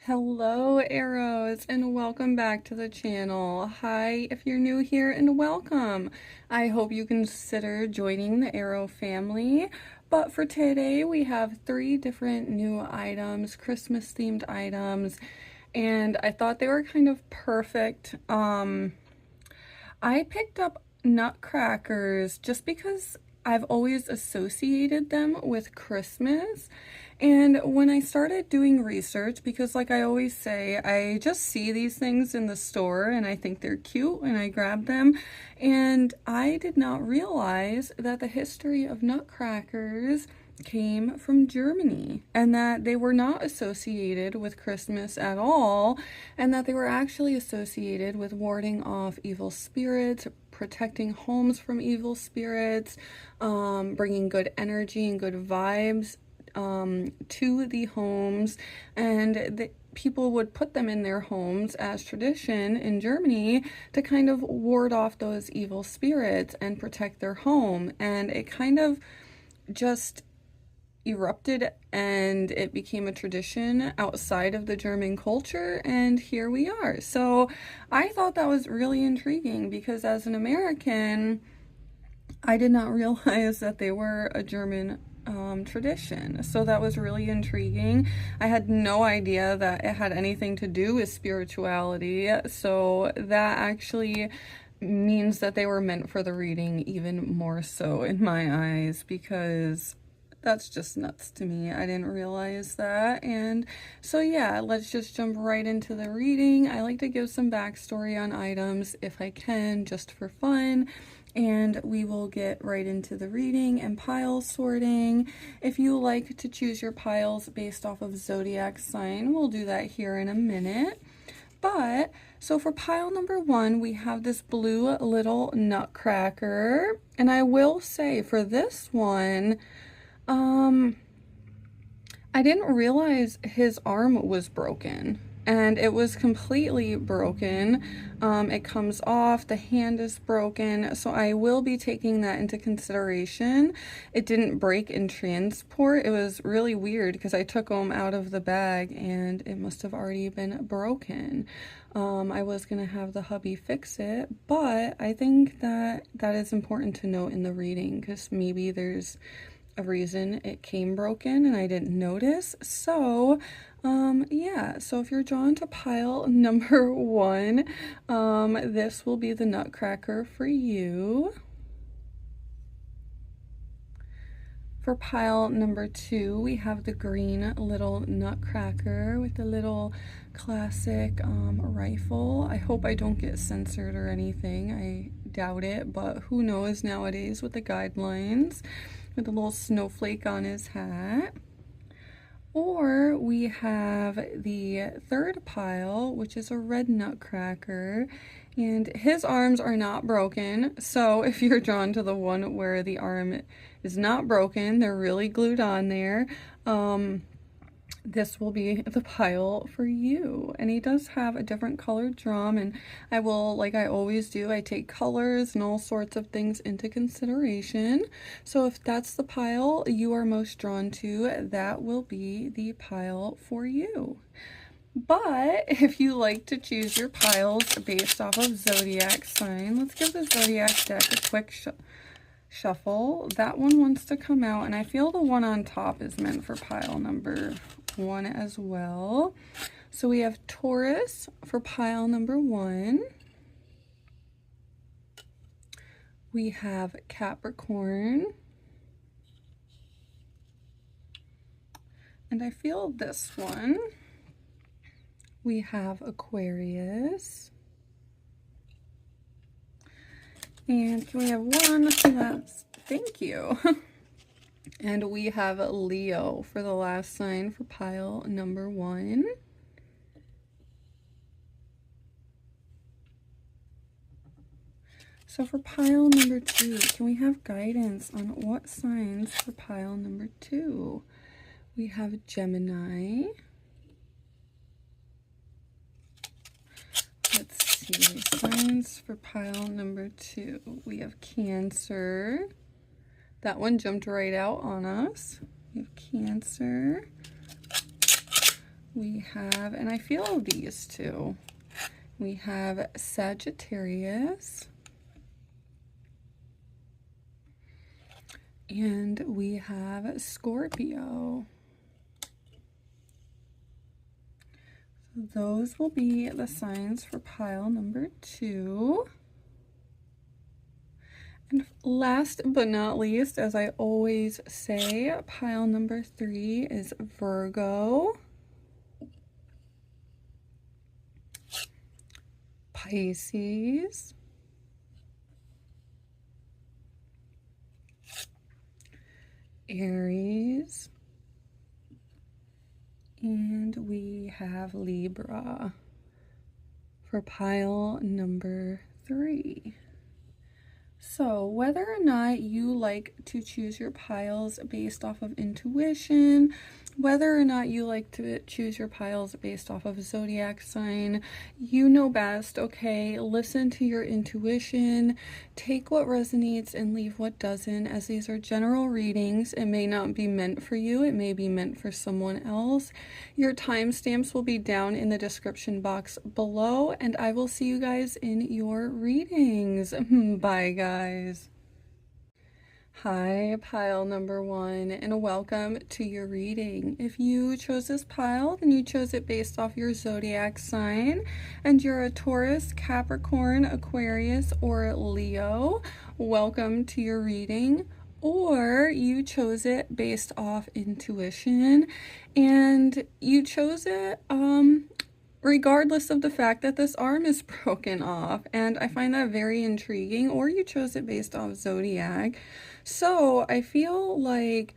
Hello arrows and welcome back to the channel. Hi if you're new here and welcome. I hope you consider joining the arrow family. But for today we have 3 different new items, Christmas themed items, and I thought they were kind of perfect. I picked up nutcrackers just because I've always associated them with Christmas. And when I started doing research, because like I always say, I just see these things in the store and I think they're cute and I grab them. And I did not realize that the history of nutcrackers came from Germany and that they were not associated with Christmas at all, and that they were actually associated with warding off evil spirits, protecting homes from evil spirits, bringing good energy and good vibes to the homes, and the people would put them in their homes as tradition in Germany to kind of ward off those evil spirits and protect their home. And it kind of just erupted and it became a tradition outside of the German culture, and here we are. So I thought that was really intriguing because as an American, I did not realize that they were a German tradition. So that was really intriguing. I had no idea that it had anything to do with spirituality. So that actually means that they were meant for the reading even more so in my eyes, because that's just nuts to me. I didn't realize that. And so yeah, let's just jump right into the reading. I like to give some backstory on items if I can, just for fun. And we will get right into the reading and pile sorting. If you like to choose your piles based off of zodiac sign, we'll do that here in a minute. But so for pile number 1, we have this blue little nutcracker. And I will say for this one, I didn't realize his arm was broken, and it was completely broken. It comes off, the hand is broken, so I will be taking that into consideration. It didn't break in transport. It was really weird because I took him out of the bag and it must have already been broken. I was gonna have the hubby fix it, but I think that is important to note in the reading because maybe there's a reason it came broken and I didn't notice. So yeah, so if you're drawn to pile number 1, this will be the nutcracker for you. For pile number 2, we have the green little nutcracker with the little classic rifle. I hope I don't get censored or anything. I doubt it, but who knows nowadays with the guidelines. With a little snowflake on his hat. Or we have the 3rd pile, which is a red nutcracker, and his arms are not broken. So if you're drawn to the one where the arm is not broken, they're really glued on there, this will be the pile for you. And he does have a different colored drum, and I will, like I always do, I take colors and all sorts of things into consideration. So if that's the pile you are most drawn to, that will be the pile for you. But if you like to choose your piles based off of zodiac sign, let's give the zodiac deck a quick shuffle. That one wants to come out, and I feel the one on top is meant for pile number 1 as well. So we have Taurus for pile number 1. We have Capricorn. And I feel this one. We have Aquarius. And can we have one last? Thank you. And we have Leo for the last sign for pile number 1. So for pile number 2, can we have guidance on what signs for pile number 2? We have Gemini. Let's see, signs for pile number 2. We have Cancer. That one jumped right out on us. We have Cancer. we have, and I feel these too, we have Sagittarius, and we have Scorpio. Those will be the signs for pile number 2. And last but not least, as I always say, pile number 3 is Virgo, Pisces, Aries, and we have Libra for pile number 3. So whether or not you like to choose your piles based off of intuition, whether or not you like to choose your piles based off of a zodiac sign, you know best, okay? Listen to your intuition, take what resonates and leave what doesn't, as these are general readings. It may not be meant for you, it may be meant for someone else. Your timestamps will be down in the description box below, and I will see you guys in your readings. Bye, guys. Hi, pile number 1, and welcome to your reading. If you chose this pile, then you chose it based off your zodiac sign, and you're a Taurus, Capricorn, Aquarius, or Leo. Welcome to your reading. Or you chose it based off intuition, and you chose it regardless of the fact that this arm is broken off, and I find that very intriguing. Or you chose it based off zodiac. So I feel like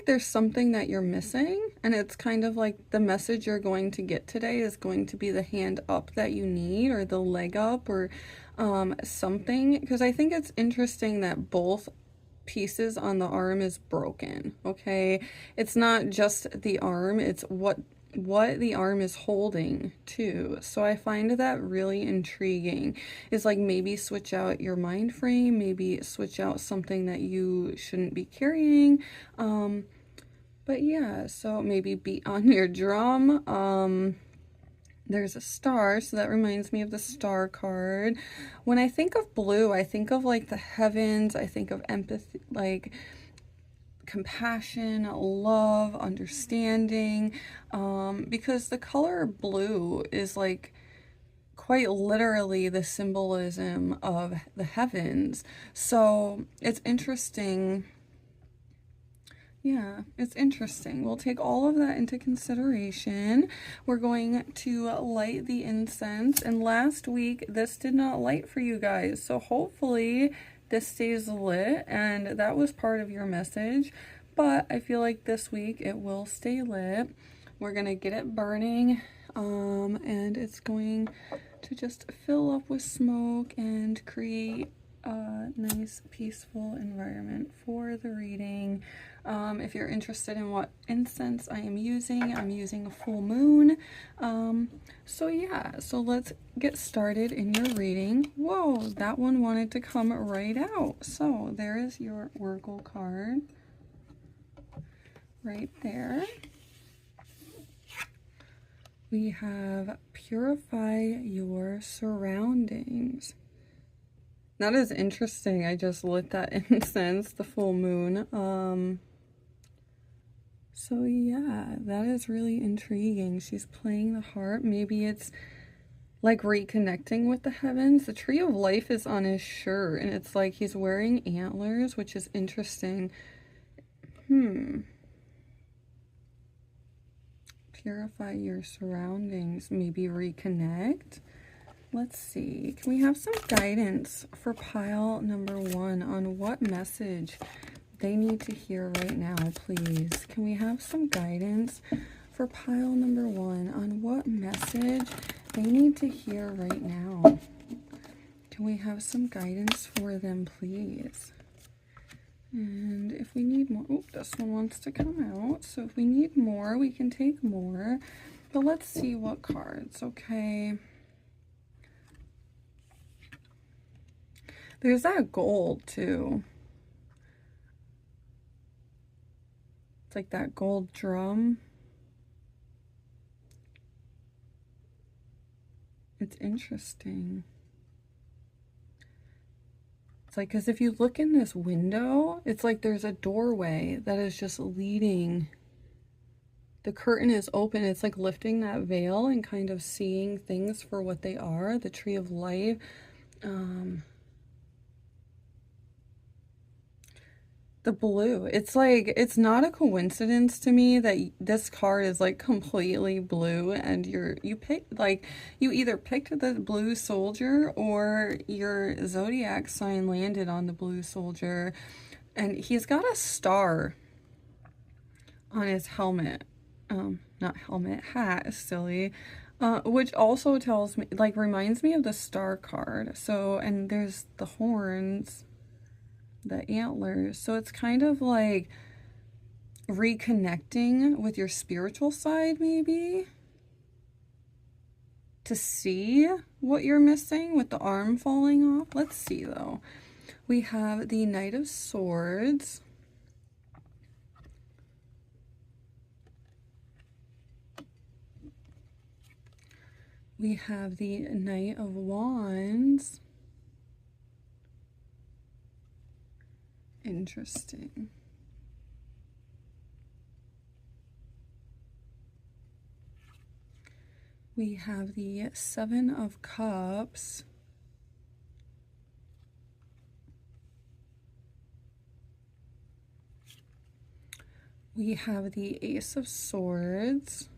there's something that you're missing, and it's kind of like the message you're going to get today is going to be the hand up that you need, or the leg up, or something, because I think it's interesting that both pieces on the arm is broken. Okay, it's not just the arm, it's what the arm is holding too. So I find that really intriguing. Is like, maybe switch out your mind frame, maybe switch out something that you shouldn't be carrying. But yeah, so maybe beat on your drum. There's a star, so that reminds me of the star card. When I think of blue, I think of like the heavens, I think of empathy, like compassion, love, understanding, because the color blue is like quite literally the symbolism of the heavens. So it's interesting. Yeah, it's interesting. We'll take all of that into consideration. We're going to light the incense, and last week this did not light for you guys, so hopefully this stays lit, and that was part of your message. But I feel like this week it will stay lit. We're gonna get it burning, and it's going to just fill up with smoke and create a nice peaceful environment for the reading. If you're interested in what incense I'm using a full moon. So yeah, so let's get started in your reading. Whoa, that one wanted to come right out. So there is your Oracle card right there. We have purify your surroundings. That is interesting. I just lit that incense, the full moon. So yeah, that is really intriguing. She's playing the harp. Maybe it's like reconnecting with the heavens. The tree of life is on his shirt, and it's like he's wearing antlers, which is interesting. Purify your surroundings. Maybe reconnect. Let's see. Can we have some guidance for pile number 1 on what message they need to hear right now, please? Can we have some guidance for pile number 1 on what message they need to hear right now? Can we have some guidance for them, please? And if we need more, oh, this one wants to come out. So if we need more, we can take more. But let's see what cards, okay? There's that gold too. It's like that gold drum. It's interesting. It's like, because if you look in this window, it's like there's a doorway that is just leading. The curtain is open. It's like lifting that veil and kind of seeing things for what they are. The tree of life. The blue. It's like, it's not a coincidence to me that this card is like completely blue, and you picked, like, you either picked the blue soldier or your zodiac sign landed on the blue soldier. And he's got a star on his helmet. Not helmet, hat, silly. Which also tells me, like, reminds me of the star card. So, and there's the horns, the antlers. So it's kind of like reconnecting with your spiritual side, maybe, to see what you're missing with the arm falling off. Let's see, though. We have the Knight of Swords. We have the Knight of Wands. Interesting. We have the Seven of Cups. We have the Ace of Swords.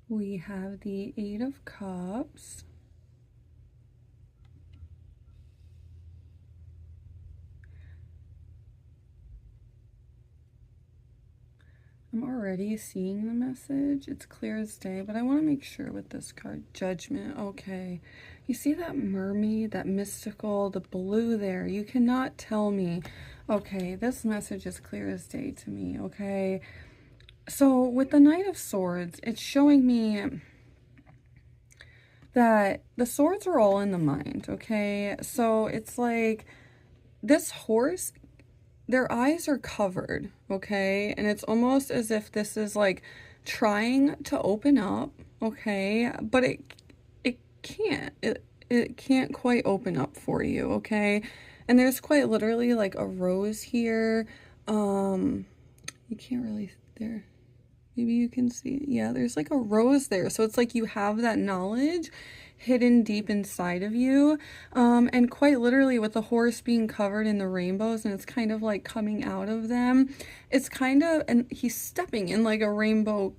We have the Eight of Cups. I'm already seeing the message. It's clear as day, but I want to make sure with this card. Judgment. Okay. You see that mermaid, that mystical, the blue there? You cannot tell me. Okay, this message is clear as day to me, okay? So with the Knight of Swords, it's showing me that the swords are all in the mind, okay? So it's like this horse, their eyes are covered, okay? And it's almost as if this is like trying to open up, okay? But it can't. It can't quite open up for you, okay? And there's quite literally like a rose here. You can't really there. Maybe you can see, yeah, there's like a rose there. So it's like you have that knowledge hidden deep inside of you. And quite literally with the horse being covered in the rainbows and it's kind of like coming out of them, it's kind of, and he's stepping in like a rainbow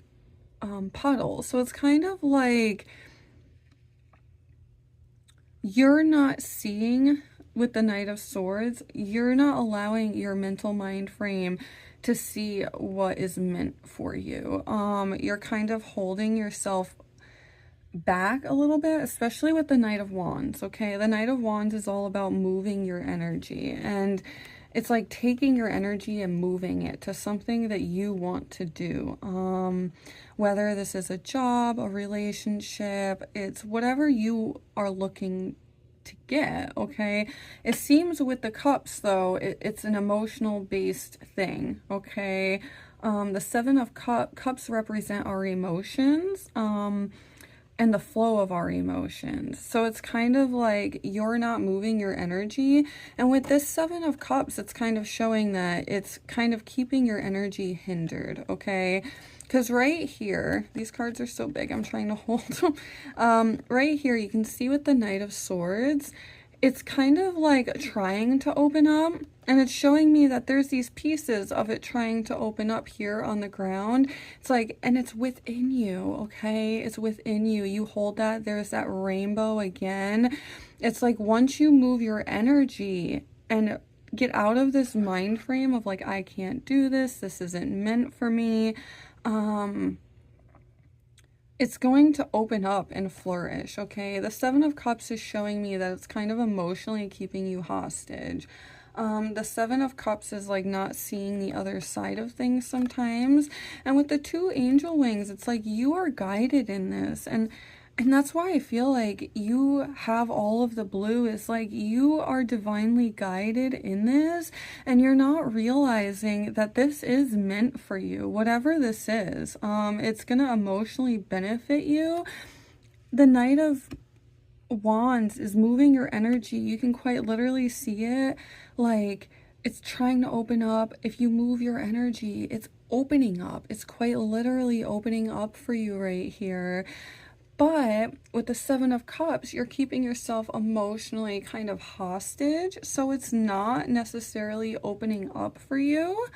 puddle. So it's kind of like you're not seeing with the Knight of Swords, you're not allowing your mental mind frame to see what is meant for you. You're kind of holding yourself back a little bit, especially with the Knight of Wands, okay? The Knight of Wands is all about moving your energy, and it's like taking your energy and moving it to something that you want to do. Whether this is a job, a relationship, it's whatever you are looking to get, okay? It seems with the cups, though, it's an emotional based thing, okay? The Seven of Cups represent our emotions, and the flow of our emotions. So it's kind of like you're not moving your energy. And with this Seven of Cups, it's kind of showing that it's kind of keeping your energy hindered, okay? Because right here, these cards are so big, I'm trying to hold them. Right here, you can see with the Knight of Swords, it's kind of like trying to open up, and it's showing me that there's these pieces of it trying to open up here on the ground. It's like, and it's within you, okay? It's within you. You hold that, there's that rainbow again. It's like once you move your energy and get out of this mind frame of like, I can't do this, this isn't meant for me, it's going to open up and flourish, okay? The Seven of Cups is showing me that it's kind of emotionally keeping you hostage. The Seven of Cups is like not seeing the other side of things sometimes. And with the two angel wings, it's like you are guided in this. And And that's why I feel like you have all of the blue. Is like you are divinely guided in this, and you're not realizing that this is meant for you. Whatever this is, it's gonna emotionally benefit you. The Knight of Wands is moving your energy. You can quite literally see it, like it's trying to open up. If you move your energy, it's opening up. It's quite literally opening up for you right here. But with the Seven of Cups, you're keeping yourself emotionally kind of hostage. So it's not necessarily opening up for you.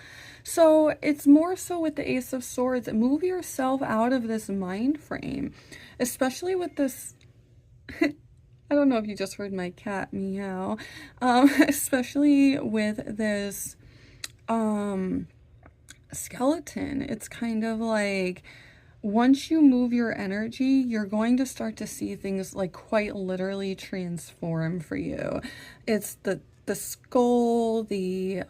So it's more so with the Ace of Swords. Move yourself out of this mind frame, especially with this. I don't know if you just heard my cat meow. Especially with this skeleton. It's kind of like, once you move your energy, you're going to start to see things like quite literally transform for you. It's the skull, the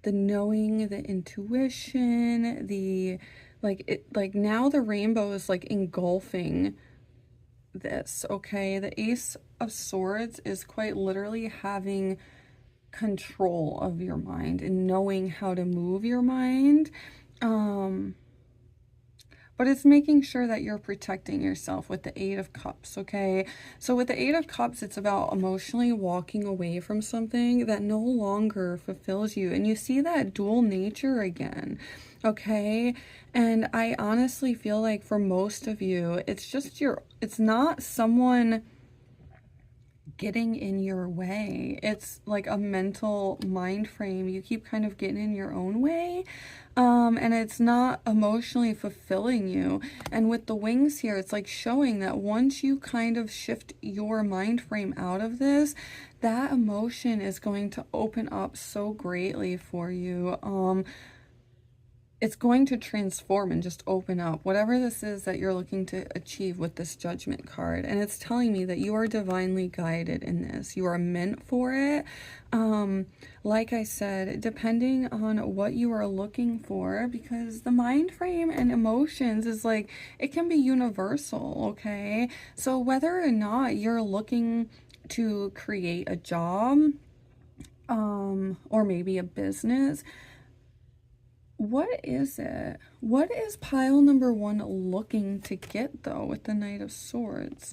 knowing, the intuition, the like now the rainbow is like engulfing this, okay? The Ace of Swords is quite literally having control of your mind and knowing how to move your mind. But it's making sure that you're protecting yourself with the Eight of Cups, okay? So with the Eight of Cups, it's about emotionally walking away from something that no longer fulfills you. And you see that dual nature again, okay? And I honestly feel like for most of you, it's just it's not someone getting in your way. It's like a mental mind frame. You keep kind of getting in your own way. And it's not emotionally fulfilling you. And with the wings here, it's like showing that once you kind of shift your mind frame out of this, that emotion is going to open up so greatly for you. It's going to transform and just open up, whatever this is that you're looking to achieve with this Judgment card. And it's telling me that you are divinely guided in this. You are meant for it. Like I said, depending on what you are looking for, because the mind frame and emotions is like, it can be universal, okay? So whether or not you're looking to create a job, or maybe a business, what is it? What is pile number one looking to get, though, with the Knight of Swords?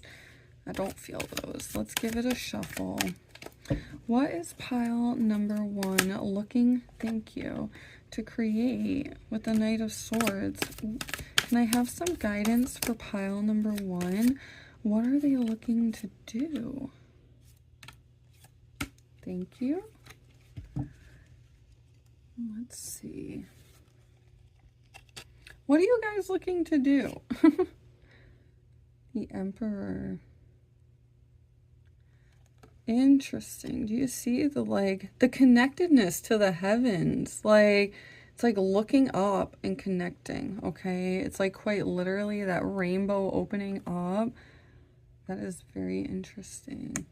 I don't feel those. Let's give it a shuffle. What is pile number one looking, thank you, to create with the Knight of Swords? Can I have some guidance for pile number one? What are they looking to do? Thank you. Let's see. What are you guys looking to do? The Emperor. Interesting. Do you see the connectedness to the heavens? Like, it's like looking up and connecting, okay? It's like quite literally that rainbow opening up. That is very interesting.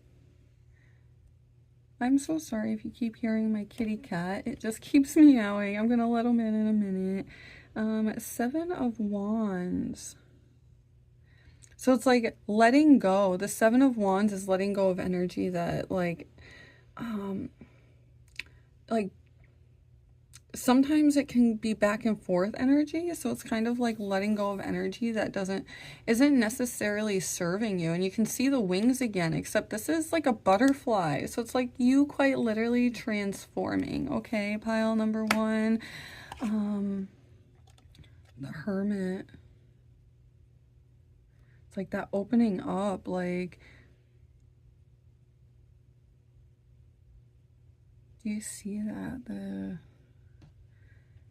I'm so sorry if you keep hearing my kitty cat. It just keeps meowing. I'm gonna let him in a minute. Seven of Wands. So it's like letting go. The Seven of Wands is letting go of energy that like sometimes it can be back and forth energy. So it's kind of like letting go of energy that isn't necessarily serving you. And you can see the wings again, except this is like a butterfly. So it's like you quite literally transforming. Okay, pile number one. The Hermit. It's like that opening up, like, do you see that?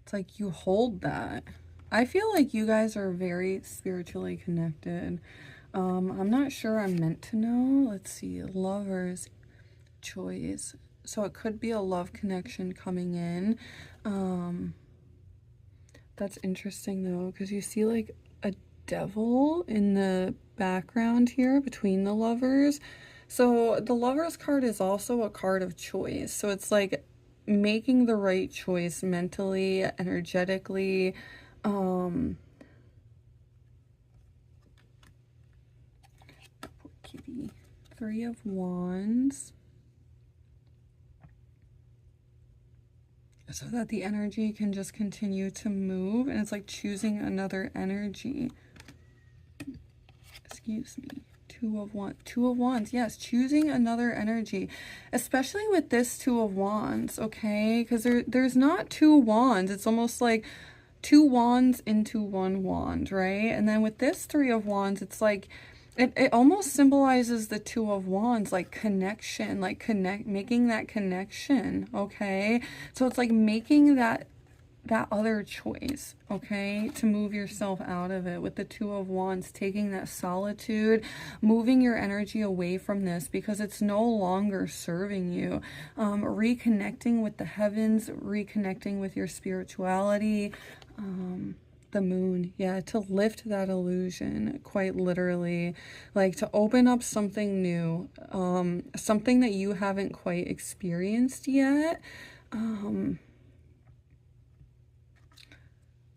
It's like you hold that. I feel like you guys are very spiritually connected. I'm not sure I'm meant to know. Let's see, Lover's choice. So it could be a love connection coming in. That's interesting though, because you see like a devil in the background here between the lovers. So the Lover's card is also a card of choice. So it's like making the right choice mentally, energetically. kitty. Three of Wands. So that the energy can just continue to move, and it's like choosing another energy. Excuse me. Two of Wands. Yes, choosing another energy, especially with this Two of Wands, okay? Because there's not two wands. It's almost like two wands into one wand, right? And then with this Three of Wands, it's like it almost symbolizes the Two of Wands, like connection, like making that connection, okay? So it's like making that other choice, okay, to move yourself out of it with the Two of Wands, taking that solitude, moving your energy away from this because it's no longer serving you, reconnecting with the heavens, reconnecting with your spirituality, the moon, yeah, to lift that illusion, quite literally, like to open up something new, something that you haven't quite experienced yet.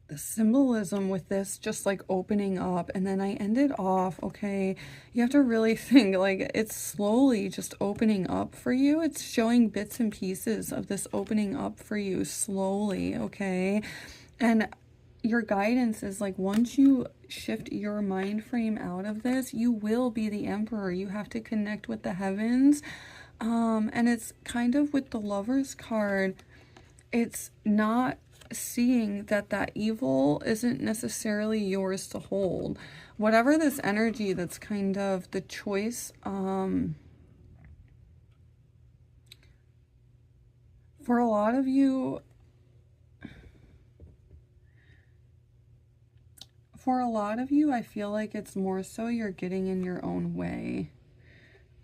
The symbolism with this, just like opening up, and then I ended off, okay, you have to really think like it's slowly just opening up for you. It's showing bits and pieces of this opening up for you slowly, okay? And your guidance is like, once you shift your mind frame out of this, you will be the emperor. You have to connect with the heavens. And it's kind of with the Lover's card, it's not seeing that evil isn't necessarily yours to hold. Whatever this energy that's kind of the choice, for a lot of you, I feel like it's more so you're getting in your own way.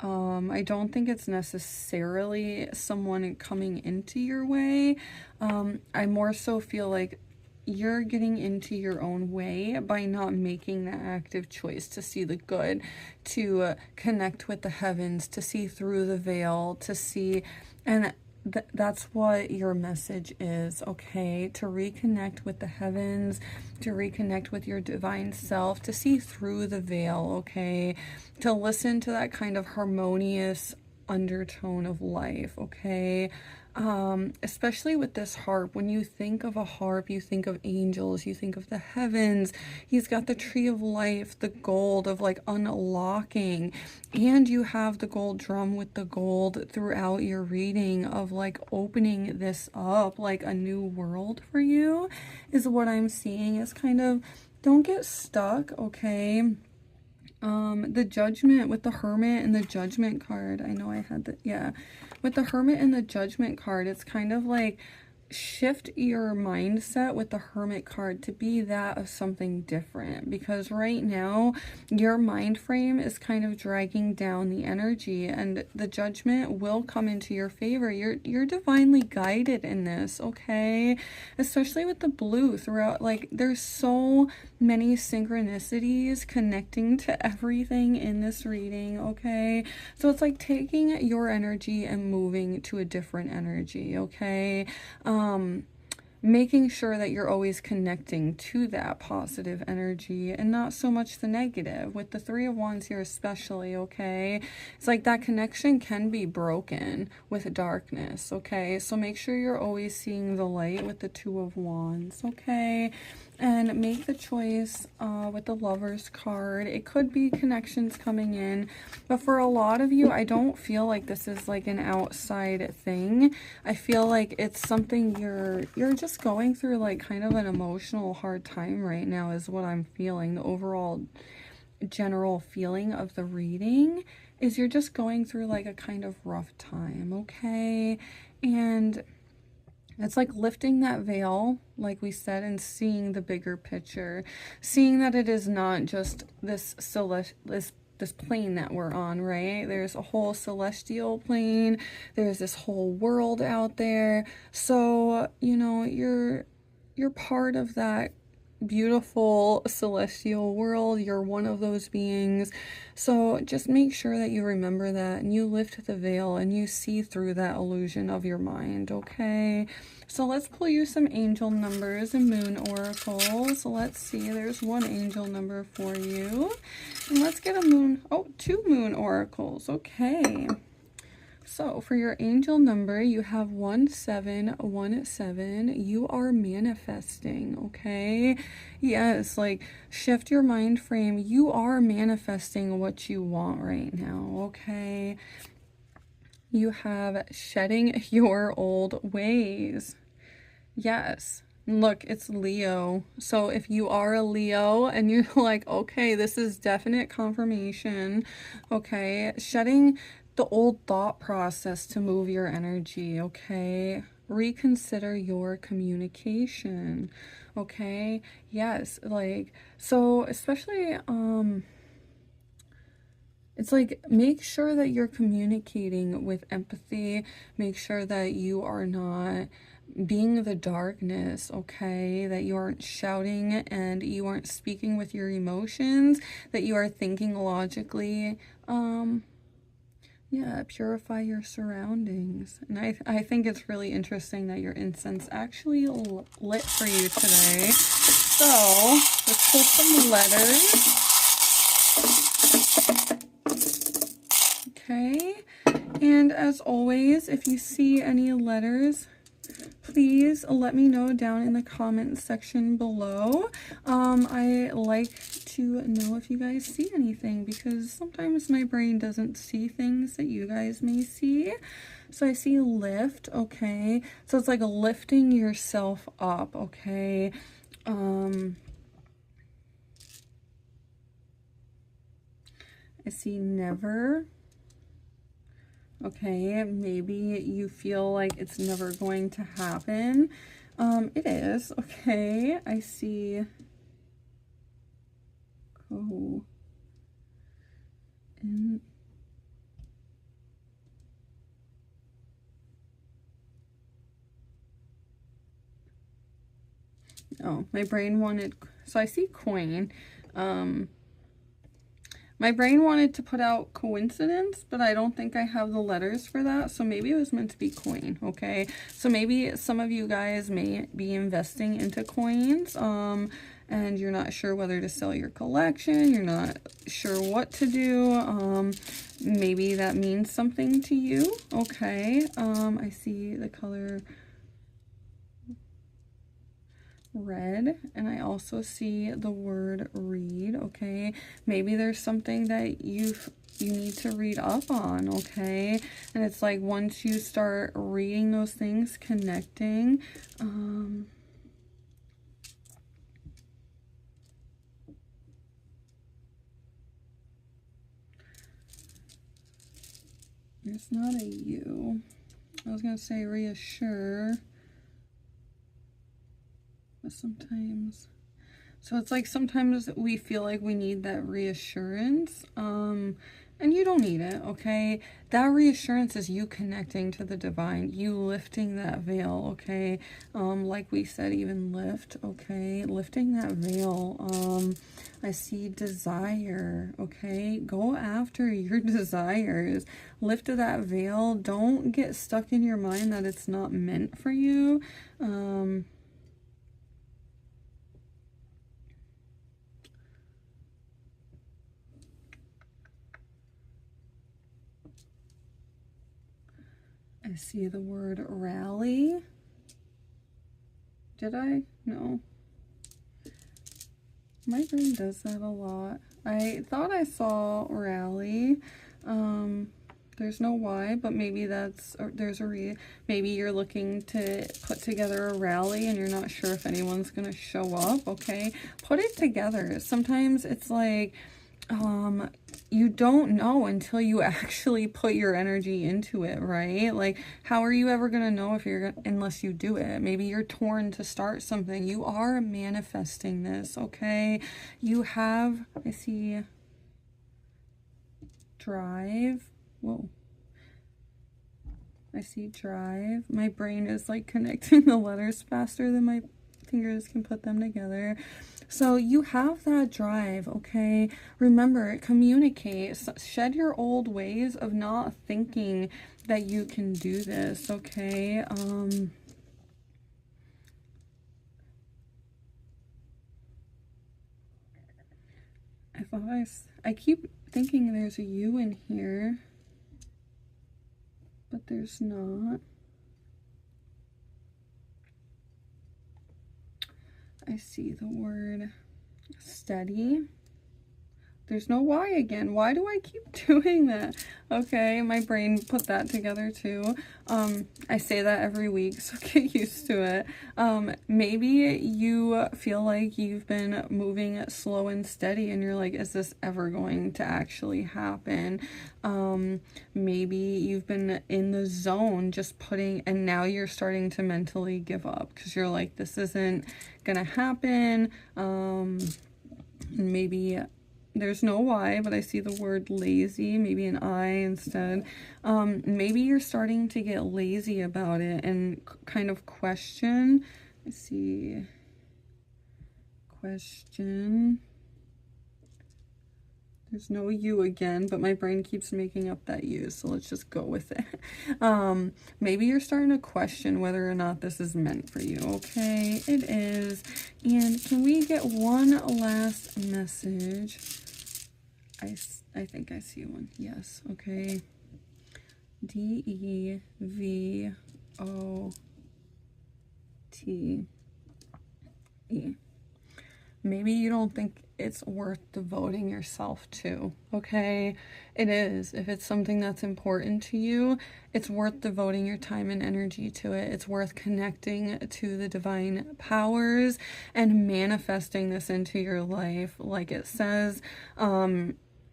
I don't think it's necessarily someone coming into your way. I more so feel like you're getting into your own way by not making that active choice to see the good, to connect with the heavens, to see through the veil, to see, and that's what your message is, okay? To reconnect with the heavens, to reconnect with your divine self, to see through the veil, okay? To listen to that kind of harmonious undertone of life, okay? Especially with this harp, when you think of a harp, you think of angels, you think of the heavens. He's got the tree of life, the gold of like unlocking, and you have the gold drum with the gold throughout your reading of like opening this up, like a new world for you is what I'm seeing. Is kind of, don't get stuck, okay? The Judgment with the Hermit and the Judgment card. I know I had that, yeah. With the Hermit and the Judgment card, it's kind of like shift your mindset with the Hermit card to be that of something different, because right now your mind frame is kind of dragging down the energy, and the Judgment will come into your favor. You're divinely guided in this, okay? Especially with the blue throughout, like there's so many synchronicities connecting to everything in this reading, okay? So it's like taking your energy and moving to a different energy, okay? Making sure that you're always connecting to that positive energy and not so much the negative. With the Three of Wands here especially, okay? It's like that connection can be broken with darkness, okay? So make sure you're always seeing the light with the Two of Wands, okay? And make the choice with the Lover's card. It could be connections coming in, but for a lot of you, I don't feel like this is like an outside thing. I feel like it's something you're just going through, like kind of an emotional hard time right now is what I'm feeling. The overall general feeling of the reading is you're just going through like a kind of rough time, okay? And it's like lifting that veil, like we said, and seeing the bigger picture, seeing that it is not just this this plane that we're on, right? There's a whole celestial plane. There's this whole world out there. So, you know, you're part of that beautiful celestial world. You're one of those beings. So just make sure that you remember that and you lift the veil and you see through that illusion of your mind, okay? So let's pull you some angel numbers and moon oracles. Let's see, there's one angel number for you. And let's get a moon, oh, 2 moon oracles, okay. So for your angel number, you have 1717. You are manifesting, okay? Yes, like shift your mind frame. You are manifesting what you want right now, okay? You have shedding your old ways. Yes. Look, it's Leo. So if you are a Leo and you're like, okay, this is definite confirmation, okay, shedding the old thought process to move your energy, okay? Reconsider your communication, okay? Yes, like, so especially, it's like, make sure that you're communicating with empathy. Make sure that you are not being the darkness, okay? That you aren't shouting and you aren't speaking with your emotions, that you are thinking logically. Yeah, purify your surroundings. And I think it's really interesting that your incense actually lit for you today. So, let's pull some letters. Okay, and as always, if you see any letters, please let me know down in the comment section below. I like to know if you guys see anything because sometimes my brain doesn't see things that you guys may see. So I see lift, okay. So it's like lifting yourself up, okay. I see never. Okay, maybe you feel like it's never going to happen. It is, okay. I see go in. Oh, my brain wanted, so I see coin. My brain wanted to put out coincidence, but I don't think I have the letters for that. So maybe it was meant to be coin, okay? So maybe some of you guys may be investing into coins, and you're not sure whether to sell your collection. You're not sure what to do. Maybe that means something to you, okay? I see the color red, and I also see the word read, okay? Maybe there's something that you need to read up on, okay? And it's like once you start reading those things, connecting, it's not a you. I was gonna say reassure. Sometimes, so it's like sometimes we feel like we need that reassurance, and you don't need it, okay? That reassurance is you connecting to the divine, you lifting that veil, okay? Like we said, even lift, okay? Lifting that veil. I see desire, okay? Go after your desires. Lift that veil. Don't get stuck in your mind that it's not meant for you. I see the word rally. Did I? No. My brain does that a lot. I thought I saw rally. There's no why, but maybe that's, there's a maybe you're looking to put together a rally and you're not sure if anyone's going to show up, okay? Put it together. Sometimes it's like, you don't know until you actually put your energy into it, right? Like, how are you ever going to know if you're, unless you do it? Maybe you're torn to start something. You are manifesting this, okay? You have, I see, drive. Whoa. I see drive. My brain is like connecting the letters faster than my fingers can put them together. So you have that drive, okay? Remember, communicate. Shed your old ways of not thinking that you can do this, okay? I keep thinking there's a U in here, but there's not. I see the word steady. There's no Y again. Why do I keep doing that? Okay, my brain put that together too. I say that every week, so get used to it. Maybe you feel like you've been moving slow and steady and you're like, is this ever going to actually happen? Maybe you've been in the zone just putting, and now you're starting to mentally give up because you're like, this isn't gonna happen. Maybe there's no Y, but I see the word lazy, maybe an I instead. Maybe you're starting to get lazy about it and kind of question. I see question. There's no U again, but my brain keeps making up that U, so let's just go with it. Maybe you're starting to question whether or not this is meant for you, okay? It is. And can we get one last message? I think I see one. Yes, okay. DEVOTE. Maybe you don't think it's worth devoting yourself to, okay? It is. If it's something that's important to you, it's worth devoting your time and energy to it. It's worth connecting to the divine powers and manifesting this into your life. Like it says,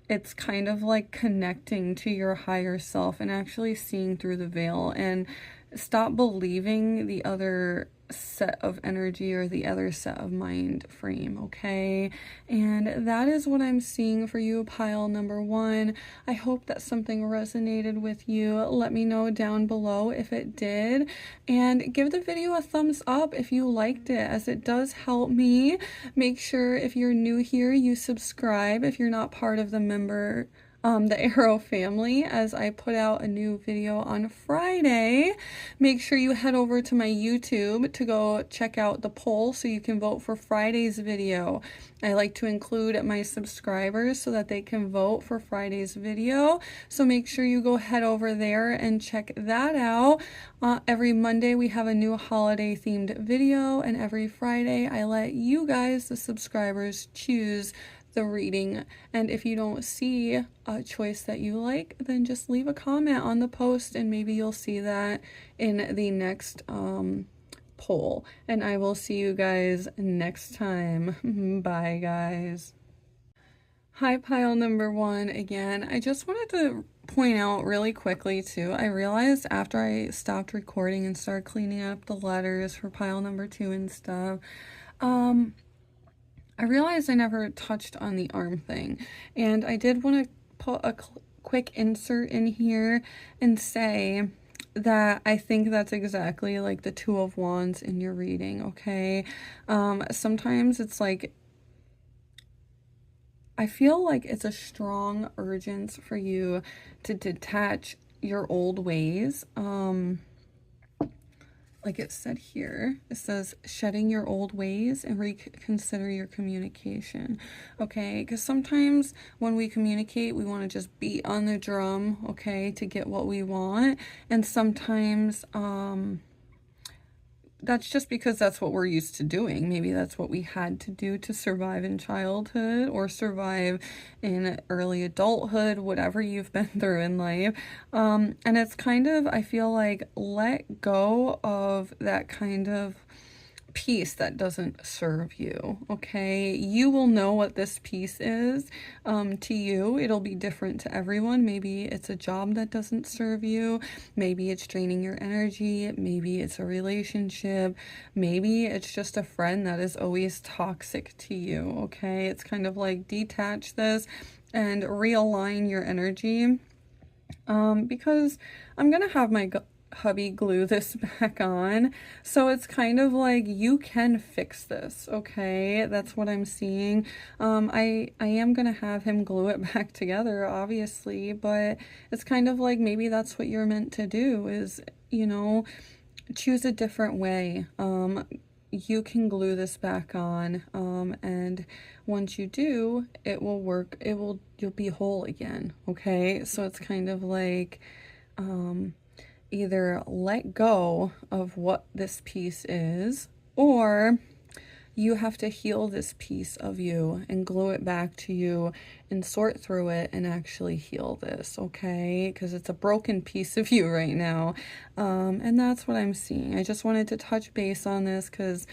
it's kind of like connecting to your higher self and actually seeing through the veil and stop believing the other set of energy or the other set of mind frame, okay? And that is what I'm seeing for you, pile number 1. I hope that something resonated with you. Let me know down below if it did, and give the video a thumbs up if you liked it, as it does help me. Make sure if you're new here, you subscribe if you're not part of the Arrow family, as I put out a new video on Friday. Make sure you head over to my YouTube to go check out the poll so you can vote for Friday's video. I like to include my subscribers so that they can vote for Friday's video. So make sure you go head over there and check that out. Every Monday we have a new holiday themed video, and every Friday I let you guys, the subscribers, choose the reading. And if you don't see a choice that you like, then just leave a comment on the post and maybe you'll see that in the next poll. And I will see you guys next time. Bye, guys. Hi, pile number 1 again. I just wanted to point out really quickly too, I realized after I stopped recording and started cleaning up the letters for pile number 2 and stuff, I realized I never touched on the arm thing, and I did want to put a quick insert in here and say that I think that's exactly like the 2 of Wands in your reading, okay? Sometimes it's like, I feel like it's a strong urgence for you to detach your old ways. Like it said here, it says shedding your old ways and reconsider your communication, okay? Because sometimes when we communicate, we want to just beat on the drum, okay, to get what we want. And sometimes that's just because that's what we're used to doing. Maybe that's what we had to do to survive in childhood or survive in early adulthood, whatever you've been through in life. And it's kind of, I feel like, let go of that kind of piece that doesn't serve you, okay? You will know what this piece is to you. It'll be different to everyone. Maybe it's a job that doesn't serve you. Maybe it's draining your energy. Maybe it's a relationship. Maybe it's just a friend that is always toxic to you, okay? It's kind of like detach this and realign your energy, because I'm gonna have my hubby glue this back on. So it's kind of like you can fix this, okay? That's what I'm seeing. I am gonna have him glue it back together, obviously, but it's kind of like maybe that's what you're meant to do is, you know, choose a different way. You can glue this back on, and once you do, it will work. You'll be whole again, okay? So it's kind of like, either let go of what this piece is, or you have to heal this piece of you and glue it back to you and sort through it and actually heal this, okay? Because it's a broken piece of you right now. And that's what I'm seeing. I just wanted to touch base on this because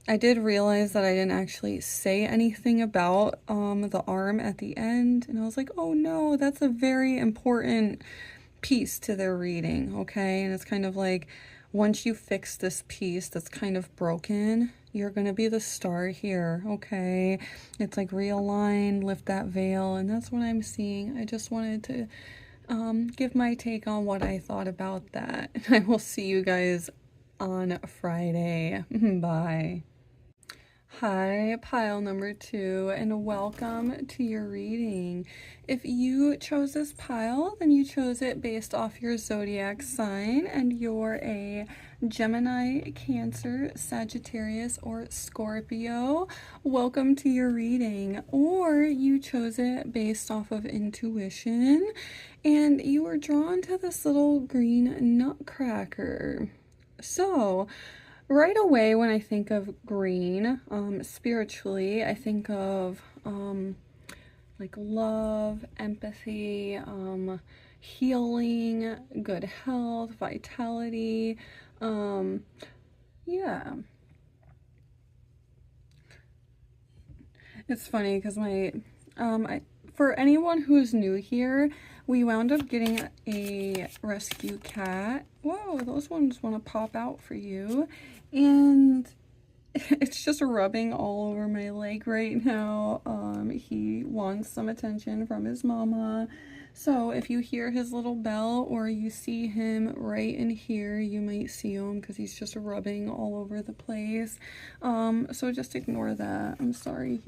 I did realize that I didn't actually say anything about the arm at the end. And I was like, oh no, that's a very important piece to their reading, okay? And it's kind of like, once you fix this piece that's kind of broken, you're gonna be the star here, okay? It's like realign, lift that veil, and that's what I'm seeing. I just wanted to give my take on what I thought about that. I will see you guys on Friday. Bye. Hi, pile number 2, and welcome to your reading. If you chose this pile, then you chose it based off your zodiac sign, and you're a Gemini, Cancer, Sagittarius, or Scorpio. Welcome to your reading. Or you chose it based off of intuition, and you were drawn to this little green nutcracker. So, right away, when I think of green, spiritually, I think of like love, empathy, healing, good health, vitality. Yeah. It's funny because for anyone who's new here, we wound up getting a rescue cat. Whoa, those ones want to pop out for you. And it's just rubbing all over my leg right now. He wants some attention from his mama. So if you hear his little bell or you see him right in here, you might see him because he's just rubbing all over the place. So just ignore that. I'm sorry.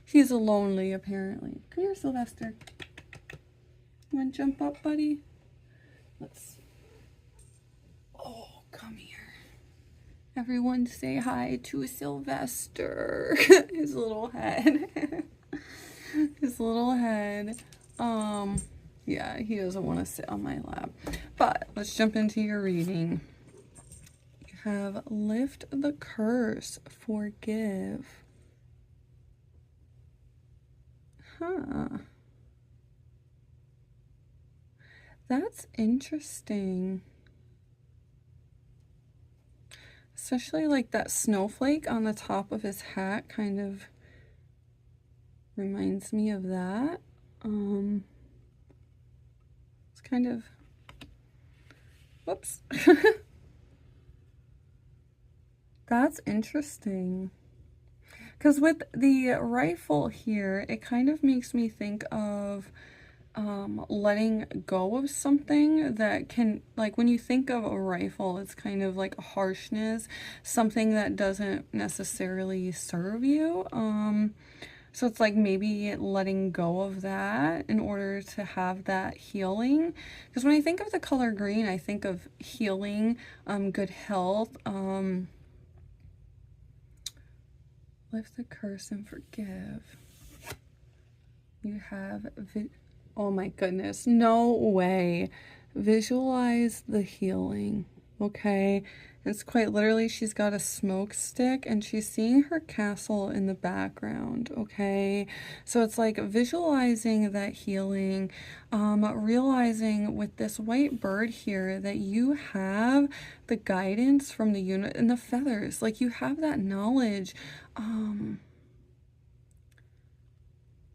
He's lonely apparently. Come here, Sylvester. You want to jump up, buddy? Oh, come here. Everyone say hi to Sylvester. His little head. His little head. Yeah, he doesn't want to sit on my lap. But let's jump into your reading. You have lift the curse, forgive. Huh. That's interesting. Especially like that snowflake on the top of his hat kind of reminds me of that. It's kind of, whoops. That's interesting. Because with the rifle here, it kind of makes me think of letting go of something that can, like when you think of a rifle, it's kind of like a harshness, something that doesn't necessarily serve you. So it's like maybe letting go of that in order to have that healing. Because when I think of the color green, I think of healing, good health, lift the curse and forgive. You have, oh my goodness, no way. Visualize the healing, okay? It's quite literally, she's got a smoke stick and she's seeing her castle in the background, okay? So it's like visualizing that healing, realizing with this white bird here that you have the guidance from the unit and the feathers, like you have that knowledge.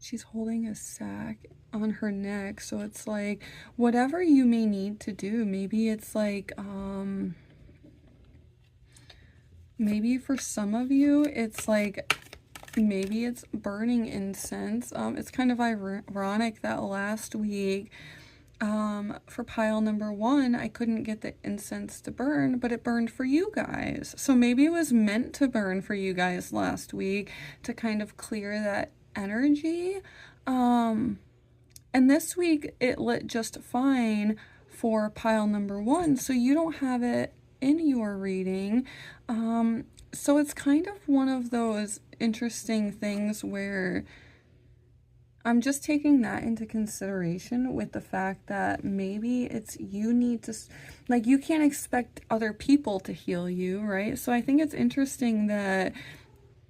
She's holding a sack on her neck, so it's like whatever you may need to do, maybe it's like maybe for some of you it's like maybe it's burning incense. It's kind of ironic that last week for pile number one, I couldn't get the incense to burn, but it burned for you guys. So maybe it was meant to burn for you guys last week to kind of clear that energy. And this week it lit just fine for pile number one, so you don't have it in your reading. So it's kind of one of those interesting things where I'm just taking that into consideration with the fact that maybe it's you need to, like, you can't expect other people to heal you, right? So I think it's interesting that,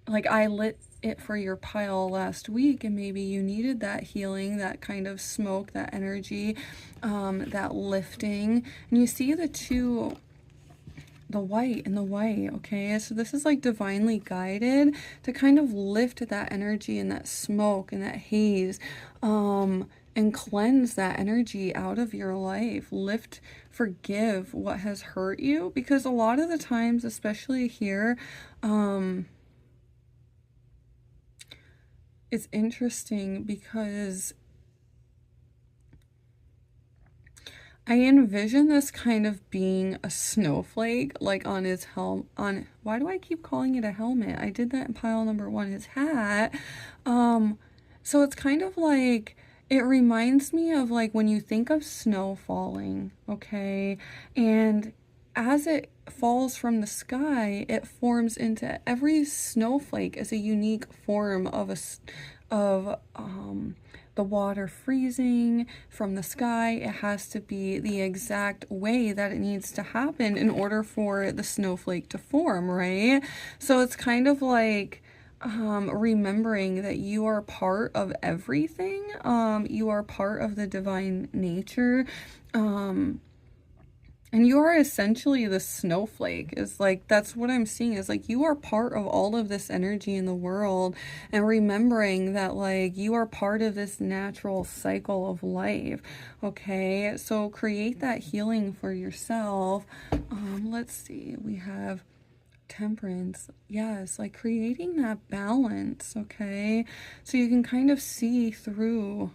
like, I lit it for your pile last week and maybe you needed that healing, that kind of smoke, that energy, that lifting. And you see the two, the white and the white, okay? So this is like divinely guided to kind of lift that energy and that smoke and that haze, and cleanse that energy out of your life. Lift, forgive what has hurt you, because a lot of the times, especially here, it's interesting because I envision this kind of being a snowflake, like on his why do I keep calling it a helmet? I did that in pile number one, his hat. So it's kind of like, it reminds me of like when you think of snow falling, okay? And as it falls from the sky, it forms into, every snowflake is a unique form of the water freezing from the sky. It has to be the exact way that it needs to happen in order for the snowflake to form, right? So it's kind of like remembering that you are part of everything. You are part of the divine nature. And you are essentially the snowflake, is like, that's what I'm seeing, is like you are part of all of this energy in the world, and remembering that like you are part of this natural cycle of life, okay? So create that healing for yourself. Let's see, we have temperance. Yes, like creating that balance, okay? So you can kind of see through.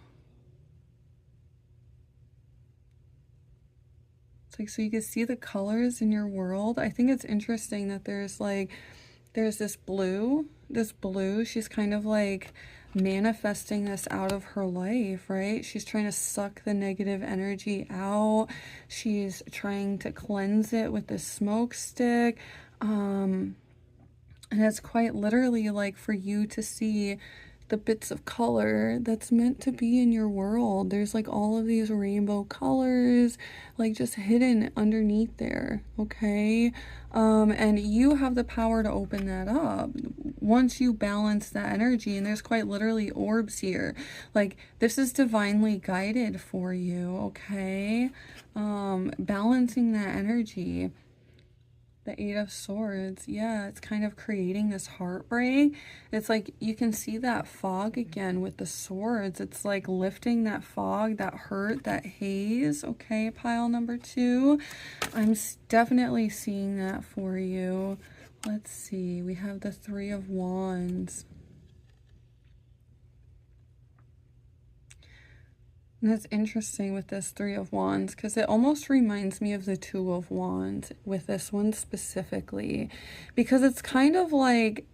It's like, so you can see the colors in your world. I think it's interesting that there's this blue, she's kind of like manifesting this out of her life, right? She's trying to suck the negative energy out. She's trying to cleanse it with this smoke stick. And it's quite literally like for you to see the bits of color that's meant to be in your world. There's like all of these rainbow colors like just hidden underneath there, okay? And you have the power to open that up once you balance that energy. And there's quite literally orbs here. Like, this is divinely guided for you, okay? Balancing that energy. The Eight of Swords, yeah, it's kind of creating this heartbreak. It's like you can see that fog again with the swords. It's like lifting that fog, that hurt, that haze. Okay, pile number two. I'm definitely seeing that for you. Let's see, we have the Three of Wands. And it's interesting with this Three of Wands because it almost reminds me of the Two of Wands with this one specifically, because it's kind of like,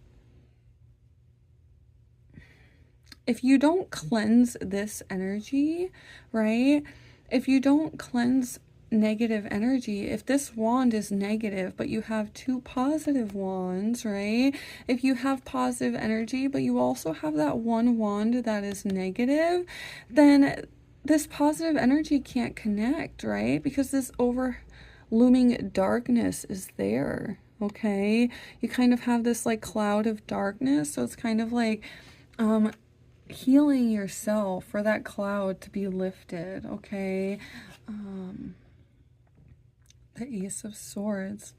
if you don't cleanse this energy, right? If you don't cleanse negative energy, if this wand is negative but you have two positive wands, right? If you have positive energy but you also have that one wand that is negative, then this positive energy can't connect, right? Because this looming darkness is there, okay? You kind of have this like cloud of darkness, so it's kind of like healing yourself for that cloud to be lifted, okay? The Ace of Swords,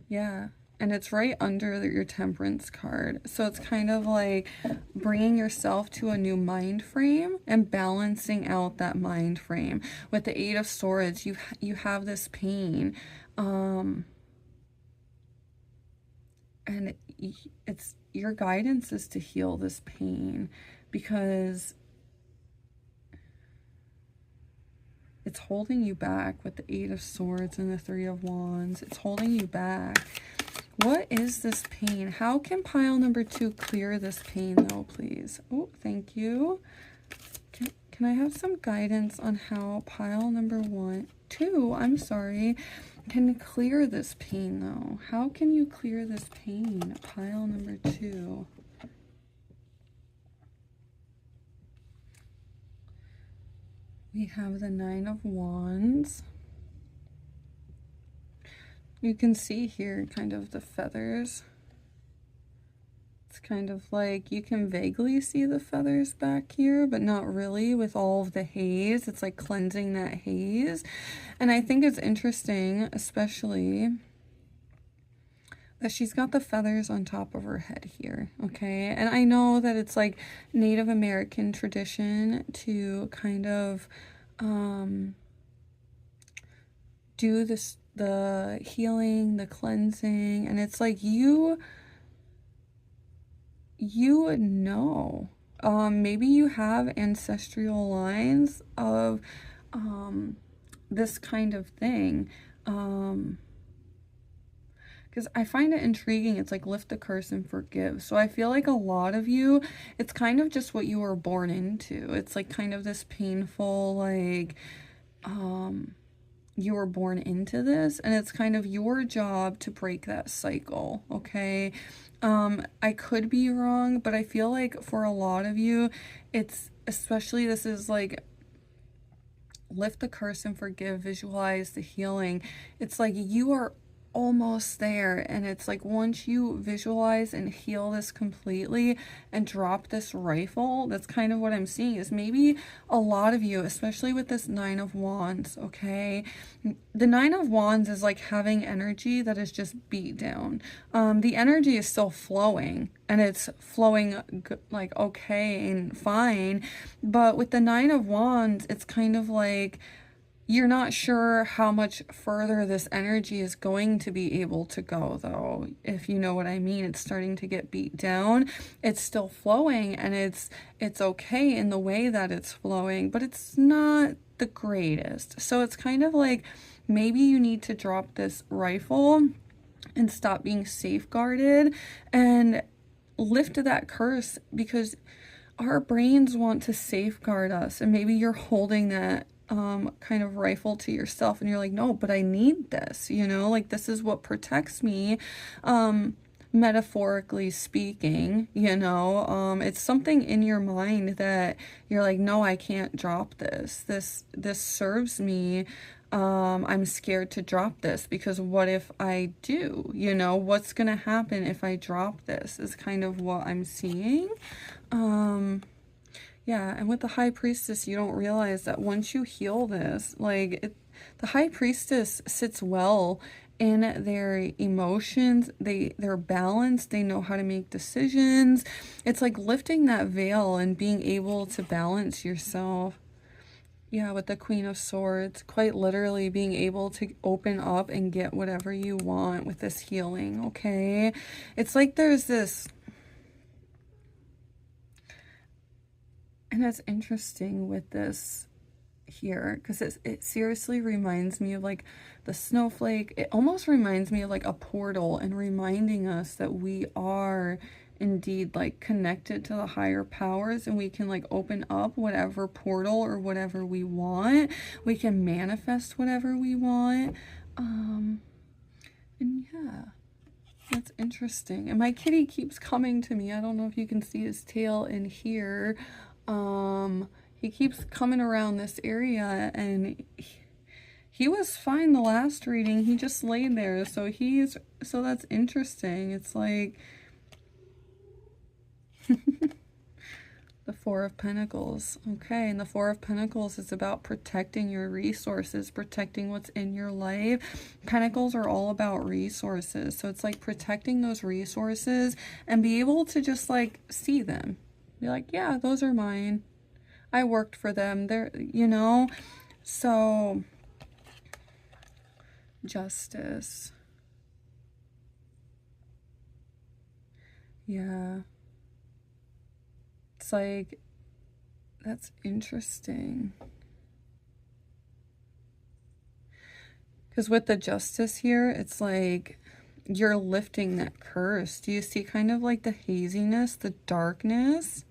yeah. And it's right under your Temperance card. So it's kind of like bringing yourself to a new mind frame and balancing out that mind frame. With the Eight of Swords, you have this pain. And it's your guidance is to heal this pain, because It's holding you back with the Eight of Swords and the Three of Wands. It's holding you back. What is this pain? How can pile number 2 clear this pain though, please? Oh, thank you. Can I have some guidance on how pile number 2, I'm sorry, can clear this pain though? How can you clear this pain? Pile number 2. We have the Nine of Wands. You can see here kind of the feathers. It's kind of like you can vaguely see the feathers back here, but not really with all of the haze. It's like cleansing that haze. And I think it's interesting, especially that she's got the feathers on top of her head here, okay? And I know that it's like Native American tradition to kind of do this, the healing, the cleansing, and it's like you know, maybe you have ancestral lines of this kind of thing, because I find it intriguing. It's like lift the curse and forgive. So I feel like a lot of you, it's kind of just what you were born into. It's like kind of this painful, like, you were born into this, and it's kind of your job to break that cycle, okay? I could be wrong, but I feel like for a lot of you, it's especially, this is like lift the curse and forgive, visualize the healing. It's like you are almost there, and it's like once you visualize and heal this completely and drop this rifle, that's kind of what I'm seeing, is maybe a lot of you, especially with this Nine of Wands, okay? The Nine of Wands is like having energy that is just beat down. The energy is still flowing, and it's flowing like okay and fine, but with the Nine of Wands, it's kind of like you're not sure how much further this energy is going to be able to go, though, if you know what I mean. It's starting to get beat down. It's still flowing, and it's okay in the way that it's flowing, but it's not the greatest. So it's kind of like maybe you need to drop this rifle and stop being safeguarded and lift that curse, because our brains want to safeguard us, and maybe you're holding that kind of rifle to yourself, and you're like, no, but I need this, you know, like this is what protects me, metaphorically speaking, you know. It's something in your mind that you're like, no, I can't drop this serves me. I'm scared to drop this, because what if I do, you know, what's gonna happen if I drop this, is kind of what I'm seeing. Yeah, and with the High Priestess, you don't realize that once you heal this, like, the High Priestess sits well in their emotions. They're balanced. They know how to make decisions. It's like lifting that veil and being able to balance yourself. Yeah, with the Queen of Swords, quite literally being able to open up and get whatever you want with this healing, okay? It's like there's this... And it's interesting with this here, because it seriously reminds me of like the snowflake. It almost reminds me of like a portal, and reminding us that we are indeed like connected to the higher powers, and we can like open up whatever portal or whatever we want. We can manifest whatever we want. And yeah, that's interesting. And my kitty keeps coming to me. I don't know if you can see his tail in here. He keeps coming around this area, and he was fine the last reading. He just laid there. So that's interesting. It's like the Four of Pentacles. Okay, and the Four of Pentacles is about protecting your resources, protecting what's in your life. Pentacles are all about resources. So it's like protecting those resources and be able to just like see them. Be like, yeah, those are mine. I worked for them. They're, you know. So, Justice. Yeah. It's like, that's interesting. Because with the Justice here, it's like you're lifting that curse. Do you see kind of like the haziness, the darkness?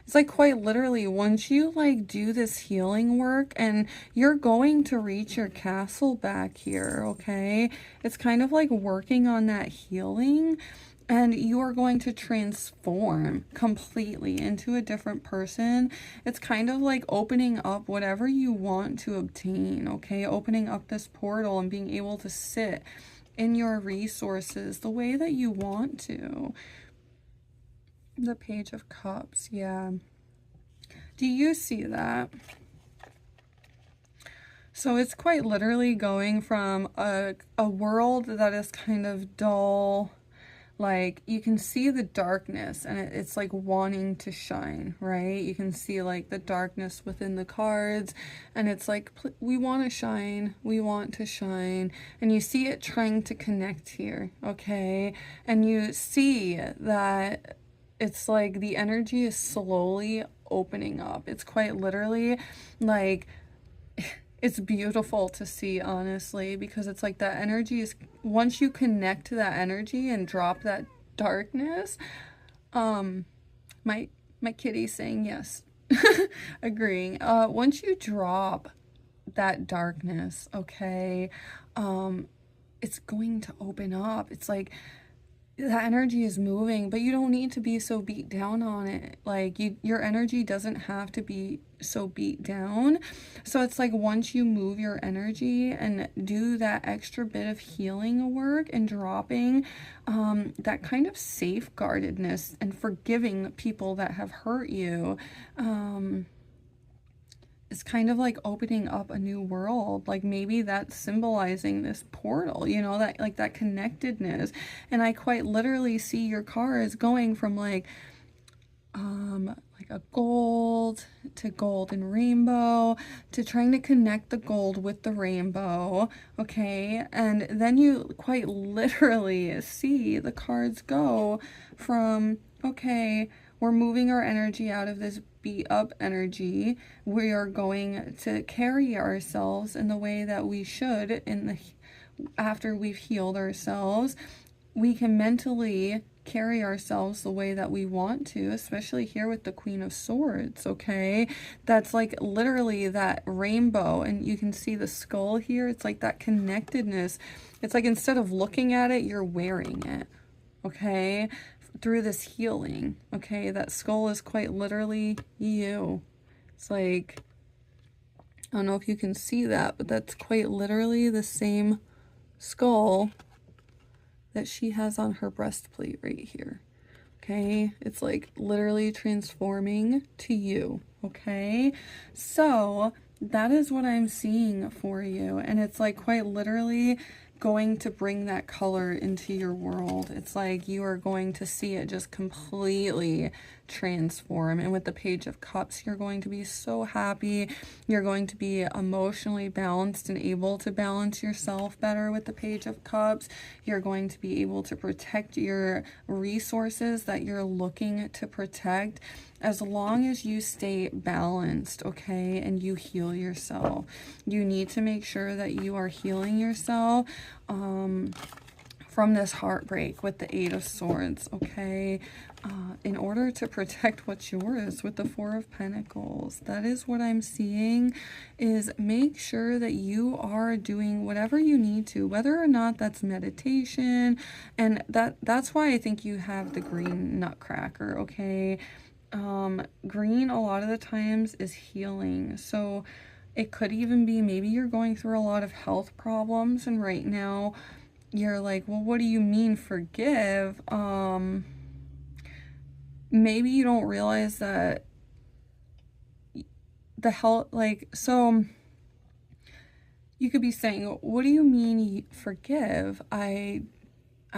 It's like quite literally, once you like do this healing work, and you're going to reach your castle back here, okay? It's kind of like working on that healing, and you are going to transform completely into a different person. It's kind of like opening up whatever you want to obtain, okay? Opening up this portal and being able to sit in your resources the way that you want to. The Page of Cups, yeah. Do you see that? So it's quite literally going from a world that is kind of dull, like you can see the darkness, and it's like wanting to shine, right? You can see like the darkness within the cards, and it's like, we want to shine, we want to shine. And you see it trying to connect here, okay? And you see that it's like the energy is slowly opening up. It's quite literally like, it's beautiful to see, honestly, because it's like that energy is, once you connect to that energy and drop that darkness, my kitty's saying yes, agreeing. Once you drop that darkness, okay, it's going to open up. It's like that energy is moving, but you don't need to be so beat down on it. Like your energy doesn't have to be so beat down. So it's like once you move your energy and do that extra bit of healing work and dropping that kind of safeguardedness and forgiving people that have hurt you, it's kind of like opening up a new world. Like maybe that's symbolizing this portal, you know, that like that connectedness. And I quite literally see your cards going from like a gold to golden rainbow to trying to connect the gold with the rainbow, okay? And then you quite literally see the cards go from, okay, we're moving our energy out of this beat up energy. We are going to carry ourselves in the way that we should after we've healed ourselves. We can mentally carry ourselves the way that we want to, especially here with the Queen of Swords, okay? That's like literally that rainbow, and you can see the skull here. It's like that connectedness. It's like instead of looking at it, you're wearing it, okay? Through this healing, okay? That skull is quite literally you. It's like, I don't know if you can see that, but that's quite literally the same skull that she has on her breastplate right here, okay? It's like literally transforming to you, okay? So that is what I'm seeing for you, and it's like quite literally going to bring that color into your world. It's like you are going to see it just completely transform. And with the Page of Cups, you're going to be so happy. You're going to be emotionally balanced and able to balance yourself better with the Page of Cups. You're going to be able to protect your resources that you're looking to protect, as long as you stay balanced, okay, and you heal yourself. You need to make sure that you are healing yourself from this heartbreak with the Eight of Swords, okay, in order to protect what's yours with the Four of Pentacles. That is what I'm seeing, is make sure that you are doing whatever you need to, whether or not that's meditation, and that's why I think you have the green nutcracker, okay? Green a lot of the times is healing. So it could even be maybe you're going through a lot of health problems, and right now you're like, well, what do you mean forgive? Maybe you don't realize that the health, like, so you could be saying, what do you mean forgive? I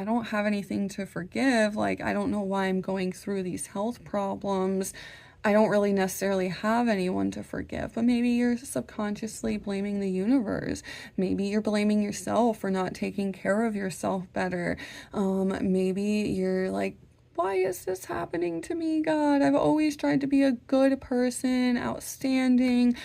don't have anything to forgive. Like, I don't know why I'm going through these health problems. I don't really necessarily have anyone to forgive. But maybe you're subconsciously blaming the universe. Maybe you're blaming yourself for not taking care of yourself better. Maybe you're like, why is this happening to me, God? I've always tried to be a good person, outstanding.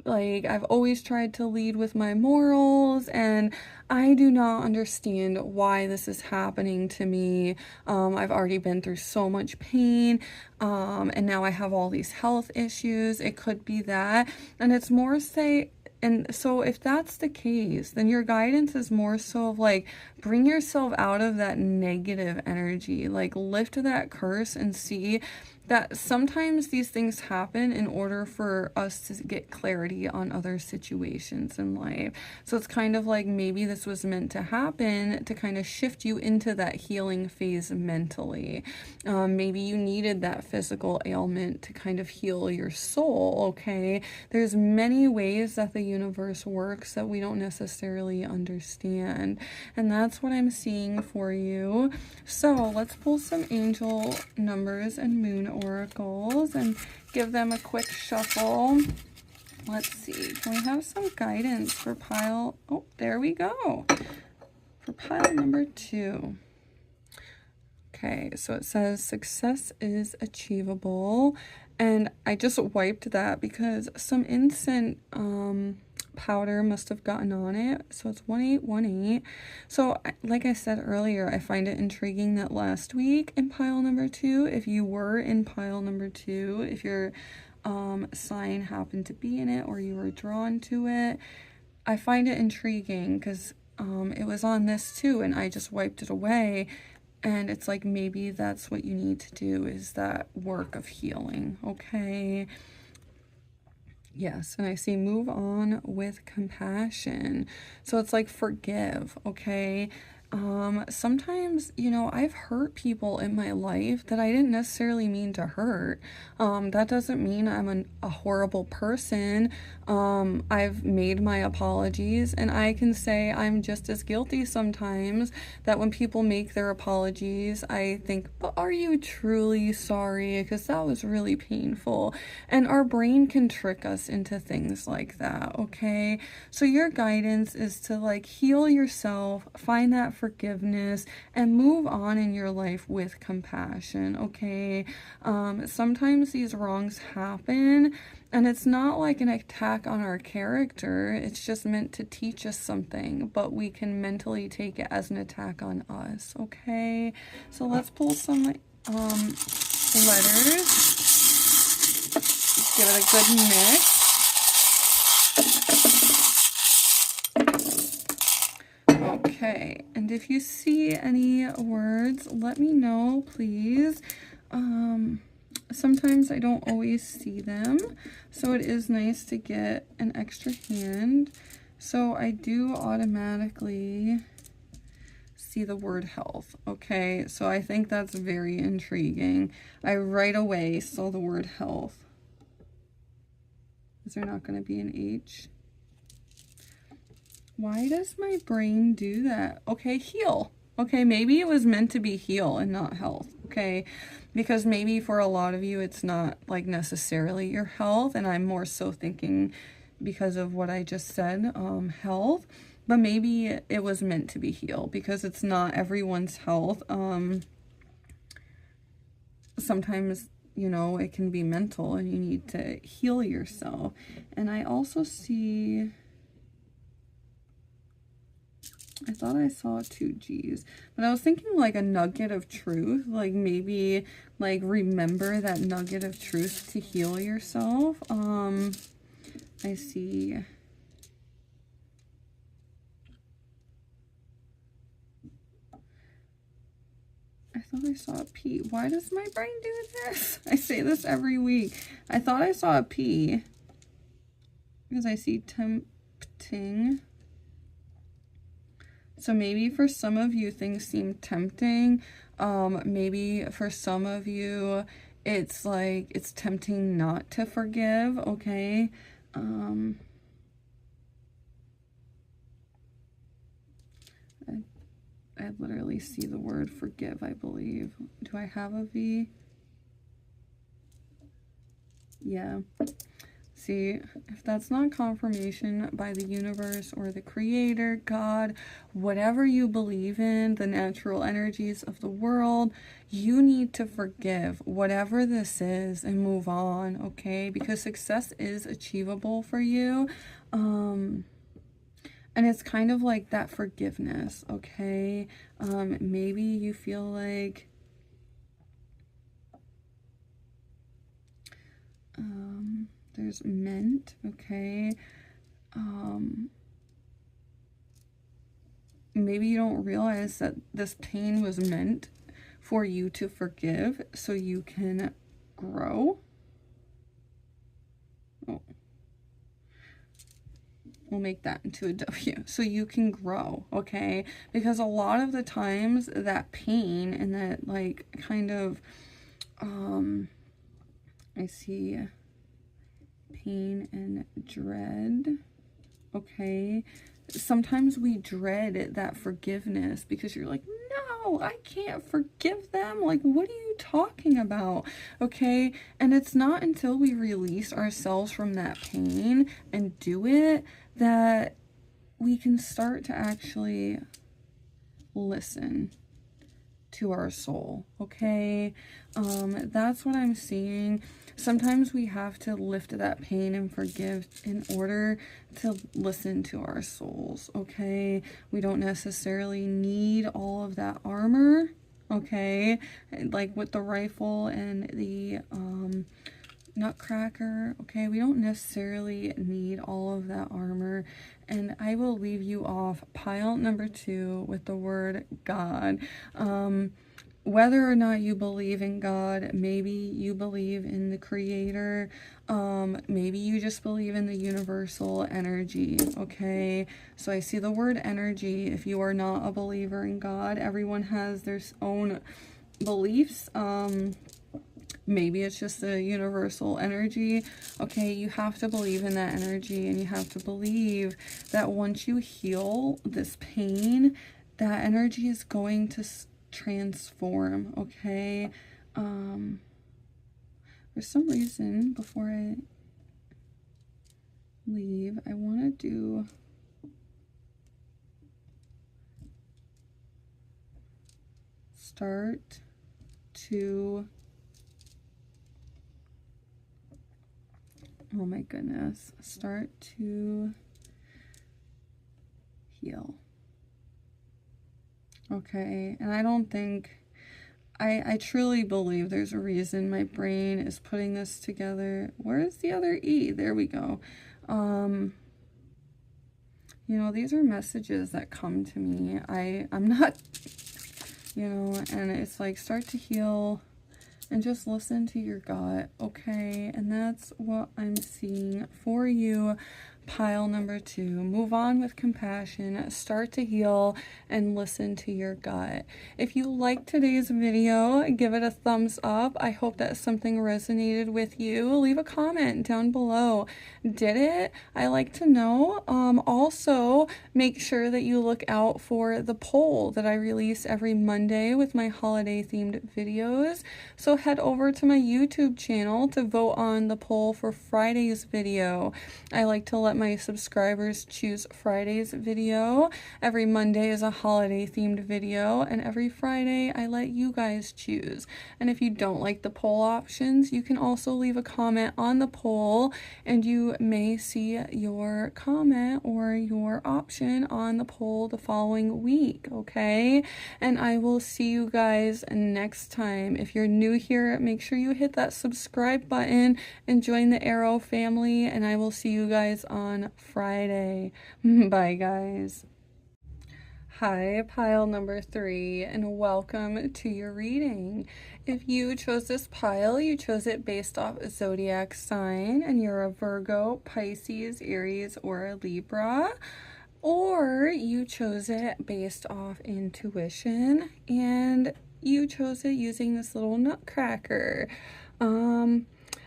Like, I've always tried to lead with my morals, and I do not understand why this is happening to me. I've already been through so much pain, and now I have all these health issues. It could be that, and it's more say, and so if that's the case, then your guidance is more so of like, bring yourself out of that negative energy, like lift that curse and see that sometimes these things happen in order for us to get clarity on other situations in life. So it's kind of like maybe this was meant to happen to kind of shift you into that healing phase mentally. Maybe you needed that physical ailment to kind of heal your soul, okay? There's many ways that the universe works that we don't necessarily understand. And that's what I'm seeing for you. So let's pull some angel numbers and moon oracles and give them a quick shuffle. Let's see, can we have some guidance for pile, oh, there we go, for pile number 2. Okay, so it says success is achievable, and I just wiped that because some incense powder must have gotten on it. So it's 1818. So like I said earlier, I find it intriguing that last week in pile number 2, if you were in pile number 2, if your sign happened to be in it or you were drawn to it, I find it intriguing because it was on this too, and I just wiped it away. And it's like, maybe that's what you need to do, is that work of healing, okay? Yes, and I see move on with compassion. So it's like forgive, okay? Sometimes, you know, I've hurt people in my life that I didn't necessarily mean to hurt. That doesn't mean I'm a horrible person. I've made my apologies, and I can say I'm just as guilty sometimes that when people make their apologies, I think, but are you truly sorry? Because that was really painful. And our brain can trick us into things like that, okay? So your guidance is to like heal yourself, find that forgiveness, and move on in your life with compassion, okay? Sometimes these wrongs happen, and it's not like an attack on our character. It's just meant to teach us something, but we can mentally take it as an attack on us, okay? So let's pull some letters. Give it a good mix. Okay, and if you see any words, let me know, please. Sometimes I don't always see them, so it is nice to get an extra hand. So I do automatically see the word health, okay? So I think that's very intriguing. I right away saw the word health. Is there not going to be an H? Why does my brain do that? Okay, heal. Okay, maybe it was meant to be heal and not health, okay? Because maybe for a lot of you, it's not like necessarily your health, and I'm more so thinking because of what I just said, health, but maybe it was meant to be heal because it's not everyone's health. Sometimes, you know, it can be mental and you need to heal yourself. And I also see, I thought I saw 2 G's, but I was thinking like a nugget of truth, like maybe like remember that nugget of truth to heal yourself. I see, I thought I saw a P. Why does my brain do this? I say this every week. I thought I saw a P because I see tempting. So maybe for some of you, things seem tempting. Maybe for some of you, it's like, it's tempting not to forgive, okay? I literally see the word forgive, I believe. Do I have a V? Yeah. See, if that's not confirmation by the universe or the creator, God, whatever you believe in, the natural energies of the world, you need to forgive whatever this is and move on, okay? Because success is achievable for you. And it's kind of like that forgiveness, okay? Maybe you feel like there's meant, okay? Maybe you don't realize that this pain was meant for you to forgive so you can grow. Oh. We'll make that into a W. So you can grow, okay? Because a lot of the times that pain and that like kind of, I see pain and dread, okay? Sometimes we dread that forgiveness because you're like, no, I can't forgive them. Like, what are you talking about? Okay. And it's not until we release ourselves from that pain and do it that we can start to actually listen to our soul. Okay. That's what I'm seeing. Sometimes we have to lift that pain and forgive in order to listen to our souls, okay? We don't necessarily need all of that armor, okay? Like with the rifle and the nutcracker, okay? We don't necessarily need all of that armor. And I will leave you off pile number 2 with the word God. Whether or not you believe in God, maybe you believe in the creator, maybe you just believe in the universal energy, okay? So I see the word energy. If you are not a believer in God, everyone has their own beliefs. Maybe it's just a universal energy. Okay, you have to believe in that energy, and you have to believe that once you heal this pain, that energy is going to transform, okay? For some reason, before I leave, I want to do start to, oh my goodness, start to heal. Okay, and I don't think, I truly believe there's a reason my brain is putting this together. Where's the other E? There we go. You know, these are messages that come to me. I'm not, you know, and it's like start to heal and just listen to your gut, okay? And that's what I'm seeing for you. Pile number 2, move on with compassion, start to heal, and listen to your gut. If you liked today's video, give it a thumbs up. I hope that something resonated with you. Leave a comment down below. Did it? I like to know. Also, make sure that you look out for the poll that I release every Monday with my holiday themed videos. So head over to my YouTube channel to vote on the poll for Friday's video. I like to let my subscribers choose Friday's video. Every Monday is a holiday themed video, and every Friday I let you guys choose. And if you don't like the poll options, you can also leave a comment on the poll, and you may see your comment or your option on the poll the following week, okay? And I will see you guys next time. If you're new here, make sure you hit that subscribe button and join the Arrow family, and I will see you guys on Friday. Bye, guys. Hi, pile number 3, and welcome to your reading. If you chose this pile, you chose it based off a zodiac sign, and you're a Virgo, Pisces, Aries, or a Libra. Or you chose it based off intuition, and you chose it using this little nutcracker.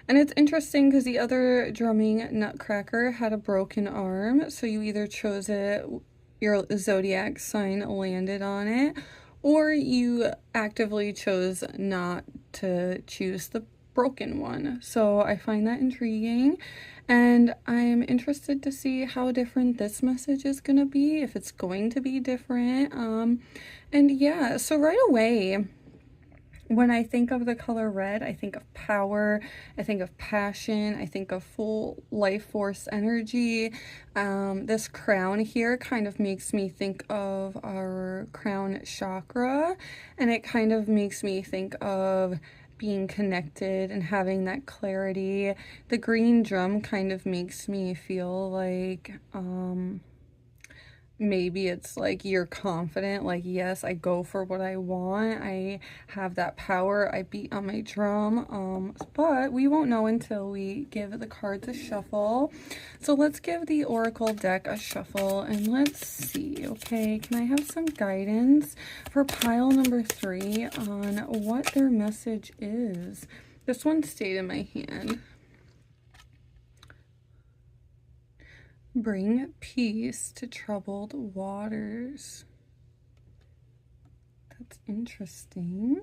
And it's interesting because the other drumming nutcracker had a broken arm, so you either chose it, your zodiac sign landed on it, or you actively chose not to choose the broken one. So I find that intriguing, and I'm interested to see how different this message is going to be, if it's going to be different. And yeah, so right away, when I think of the color red, I think of power, I think of passion, I think of full life force energy. This crown here kind of makes me think of our crown chakra, and it kind of makes me think of being connected and having that clarity. The green drum kind of makes me feel like, maybe it's like you're confident, like, yes, I go for what I want, I have that power, I beat on my drum. But we won't know until we give the cards a shuffle. So let's give the oracle deck a shuffle and let's see. Okay, can I have some guidance for pile number 3 on what their message is? This one stayed in my hand. Bring peace to troubled waters. That's interesting.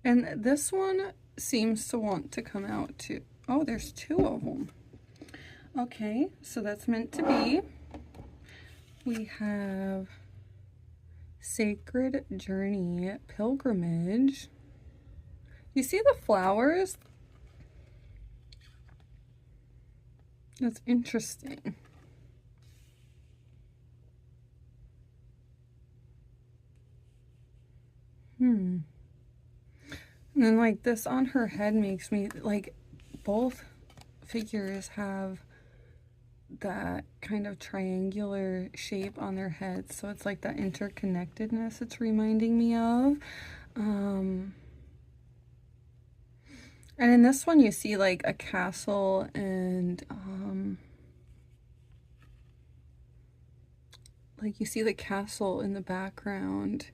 And this one seems to want to come out too. Oh, there's 2 of them. Okay, so that's meant to be. We have sacred journey, pilgrimage. You see the flowers? That's interesting. And then like this on her head makes me like both figures have that kind of triangular shape on their heads. So it's like that interconnectedness it's reminding me of. And in this one you see like a castle and like you see the castle in the background,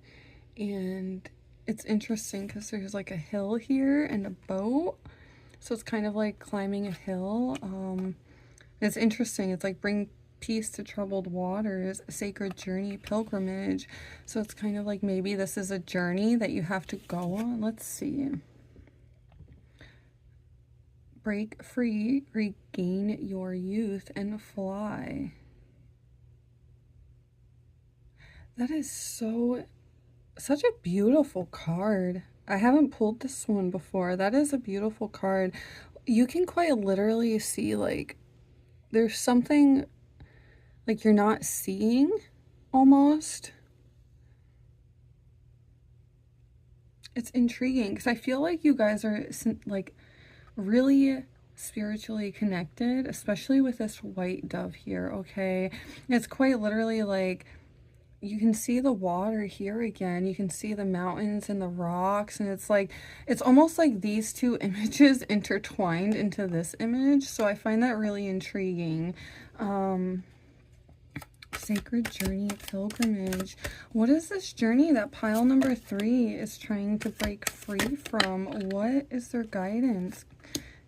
and it's interesting because there's like a hill here and a boat, so it's kind of like climbing a hill. It's interesting, it's like bring peace to troubled waters, a sacred journey, pilgrimage. So it's kind of like maybe this is a journey that you have to go on. Let's see. Break free, regain your youth, and fly. That is such a beautiful card. I haven't pulled this one before. That is a beautiful card. You can quite literally see like there's something like you're not seeing almost. It's intriguing because I feel like you guys are like really spiritually connected, especially with this white dove here. Okay, it's quite literally like you can see the water here again, you can see the mountains and the rocks, and it's like it's almost like these 2 images intertwined into this image. So I find that really intriguing. Sacred journey, pilgrimage. What is this journey that pile number 3 is trying to break free from? What is their guidance?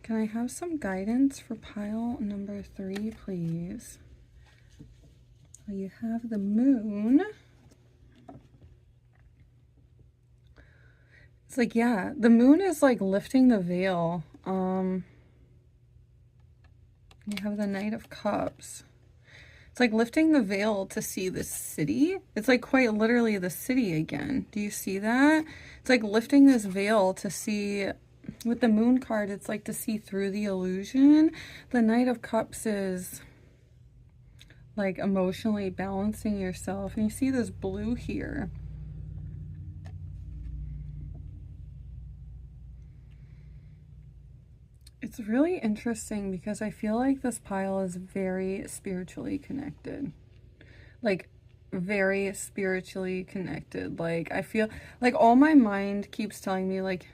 Can I have some guidance for pile number 3, please? Well, you have the moon. It's like, yeah, the moon is like lifting the veil. You have the Knight of Cups. It's like lifting the veil to see the city. It's like quite literally the city again. Do you see that? It's like lifting this veil to see. With the moon card, it's like to see through the illusion. The Knight of Cups is like emotionally balancing yourself. And you see this blue here. It's really interesting because I feel like this pile is very spiritually connected. Like, very spiritually connected. Like, I feel like all my mind keeps telling me, like,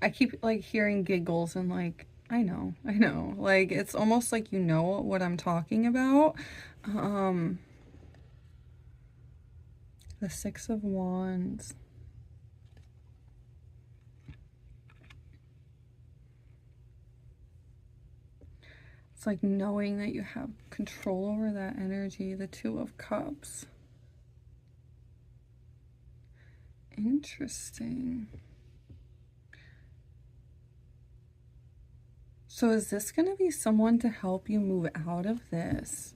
I keep like hearing giggles and like, I know. Like, it's almost like you know what I'm talking about. The 6 of Wands. It's like knowing that you have control over that energy. The 2 of Cups. Interesting. So is this going to be someone to help you move out of this?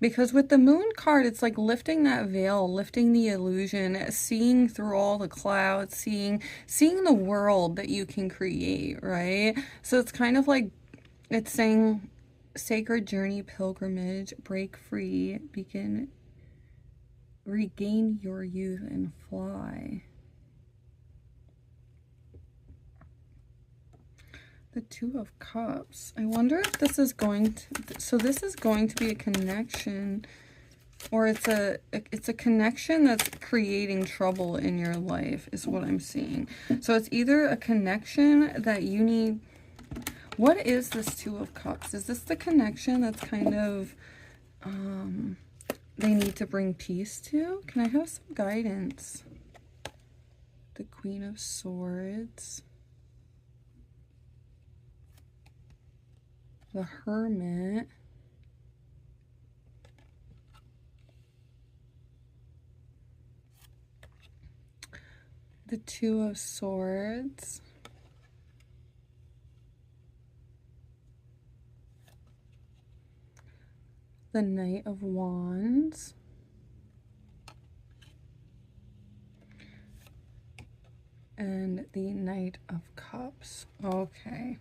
Because with the moon card, it's like lifting that veil, lifting the illusion, seeing through all the clouds, seeing the world that you can create, right? So it's kind of like, it's saying sacred journey, pilgrimage, break free, begin, regain your youth and fly. The Two of Cups. I wonder if this is going to, so this is going to be a connection, or it's a connection that's creating trouble in your life is what I'm seeing. So it's either a connection that you need. What is this Two of Cups? Is this the connection that's kind of they need to bring peace to? Can I have some guidance? The Queen of Swords. The Hermit. The Two of Swords. The Knight of Wands. And the Knight of Cups. Okay.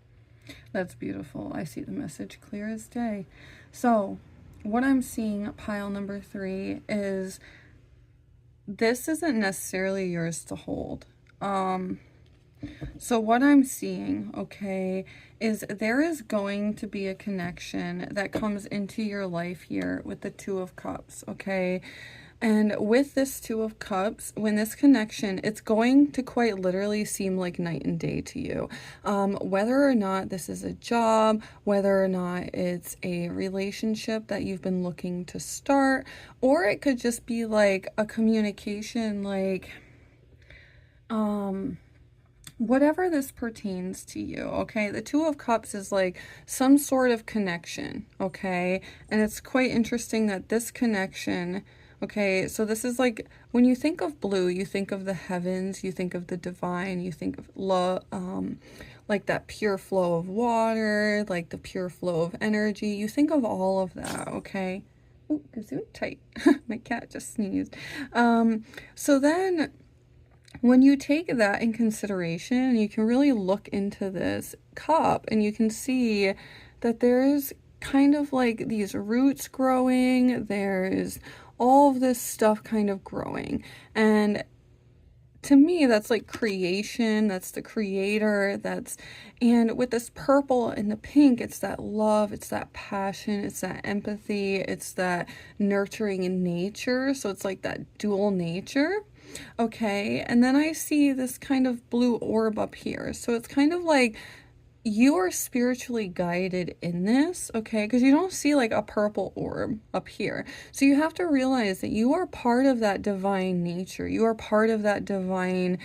That's beautiful. I see the message clear as day. So what I'm seeing, pile number 3, is this isn't necessarily yours to hold. So what I'm seeing, okay, is there is going to be a connection that comes into your life here with the Two of Cups, okay? And with this Two of Cups, when this connection, it's going to quite literally seem like night and day to you. Whether or not this is a job, whether or not it's a relationship that you've been looking to start, or it could just be like a communication, like, whatever this pertains to you, okay? The Two of Cups is like some sort of connection, okay? And it's quite interesting that this connection, okay, so this is like, when you think of blue, you think of the heavens, you think of the divine, you think of love, like that pure flow of water, like the pure flow of energy. You think of all of that, okay? Oh, tight. My cat just sneezed. So then when you take that in consideration, you can really look into this cup and you can see that there's kind of like these roots growing. There's all of this stuff kind of growing. And to me, that's like creation. That's the creator. And with this purple and the pink, it's that love, it's that passion, it's that empathy, it's that nurturing in nature. So it's like that dual nature. Okay, and then I see this kind of blue orb up here. So it's kind of like you are spiritually guided in this, okay? Because you don't see like a purple orb up here. So you have to realize that you are part of that divine nature. You are part of that divine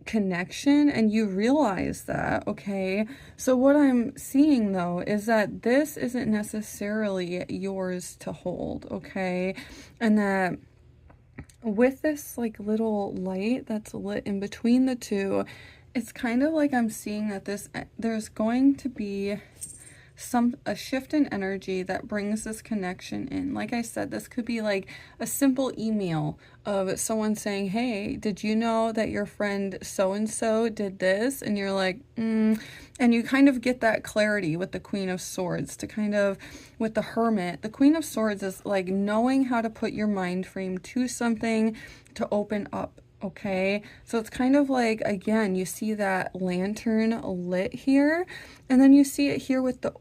connection, and you realize that, okay? So what I'm seeing though is that this isn't necessarily yours to hold, okay? And that with this like little light that's lit in between the two, it's kind of like I'm seeing that there's going to be a shift in energy that brings this connection in. Like I said, this could be like a simple email of someone saying, hey, did you know that your friend so-and-so did this? And you're like, and you kind of get that clarity with the Queen of Swords to kind of, with the Hermit, the Queen of Swords is like knowing how to put your mind frame to something to open up. Okay, so it's kind of like, again, you see that lantern lit here, and then you see it here with the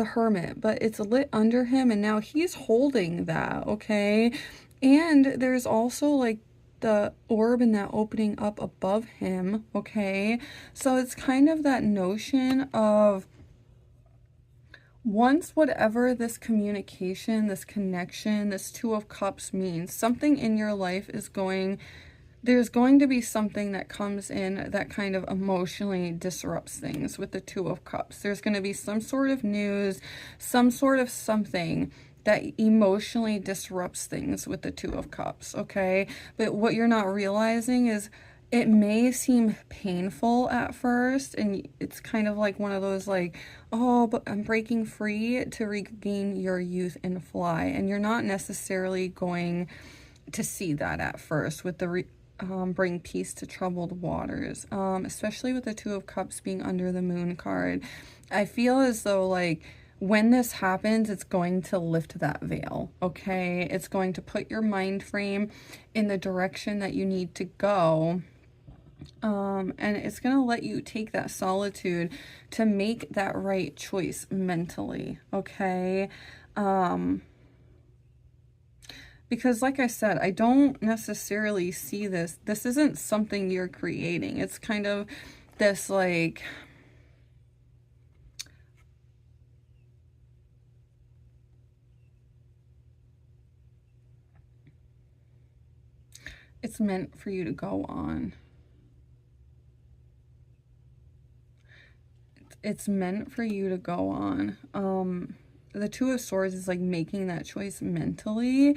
Hermit, but it's lit under him, and now he's holding that, okay? And there's also like the orb and that opening up above him, okay? So it's kind of that notion of once whatever this communication, this connection, this Two of Cups means, something in your life is there's going to be something that comes in that kind of emotionally disrupts things with the Two of Cups. There's going to be some sort of news, some sort of something that emotionally disrupts things with the Two of Cups, okay? But what you're not realizing is it may seem painful at first, and it's kind of like one of those like, oh, but I'm breaking free to regain your youth and fly. And you're not necessarily going to see that at first with the bring peace to troubled waters, especially with the Two of Cups being under the Moon card. I feel as though like when this happens, it's going to lift that veil, okay? It's going to put your mind frame in the direction that you need to go. And it's going to let you take that solitude to make that right choice mentally, okay? Because like I said, I don't necessarily see this. This isn't something you're creating. It's kind of this like... it's meant for you to go on. It's meant for you to go on. The Two of Swords is like making that choice mentally.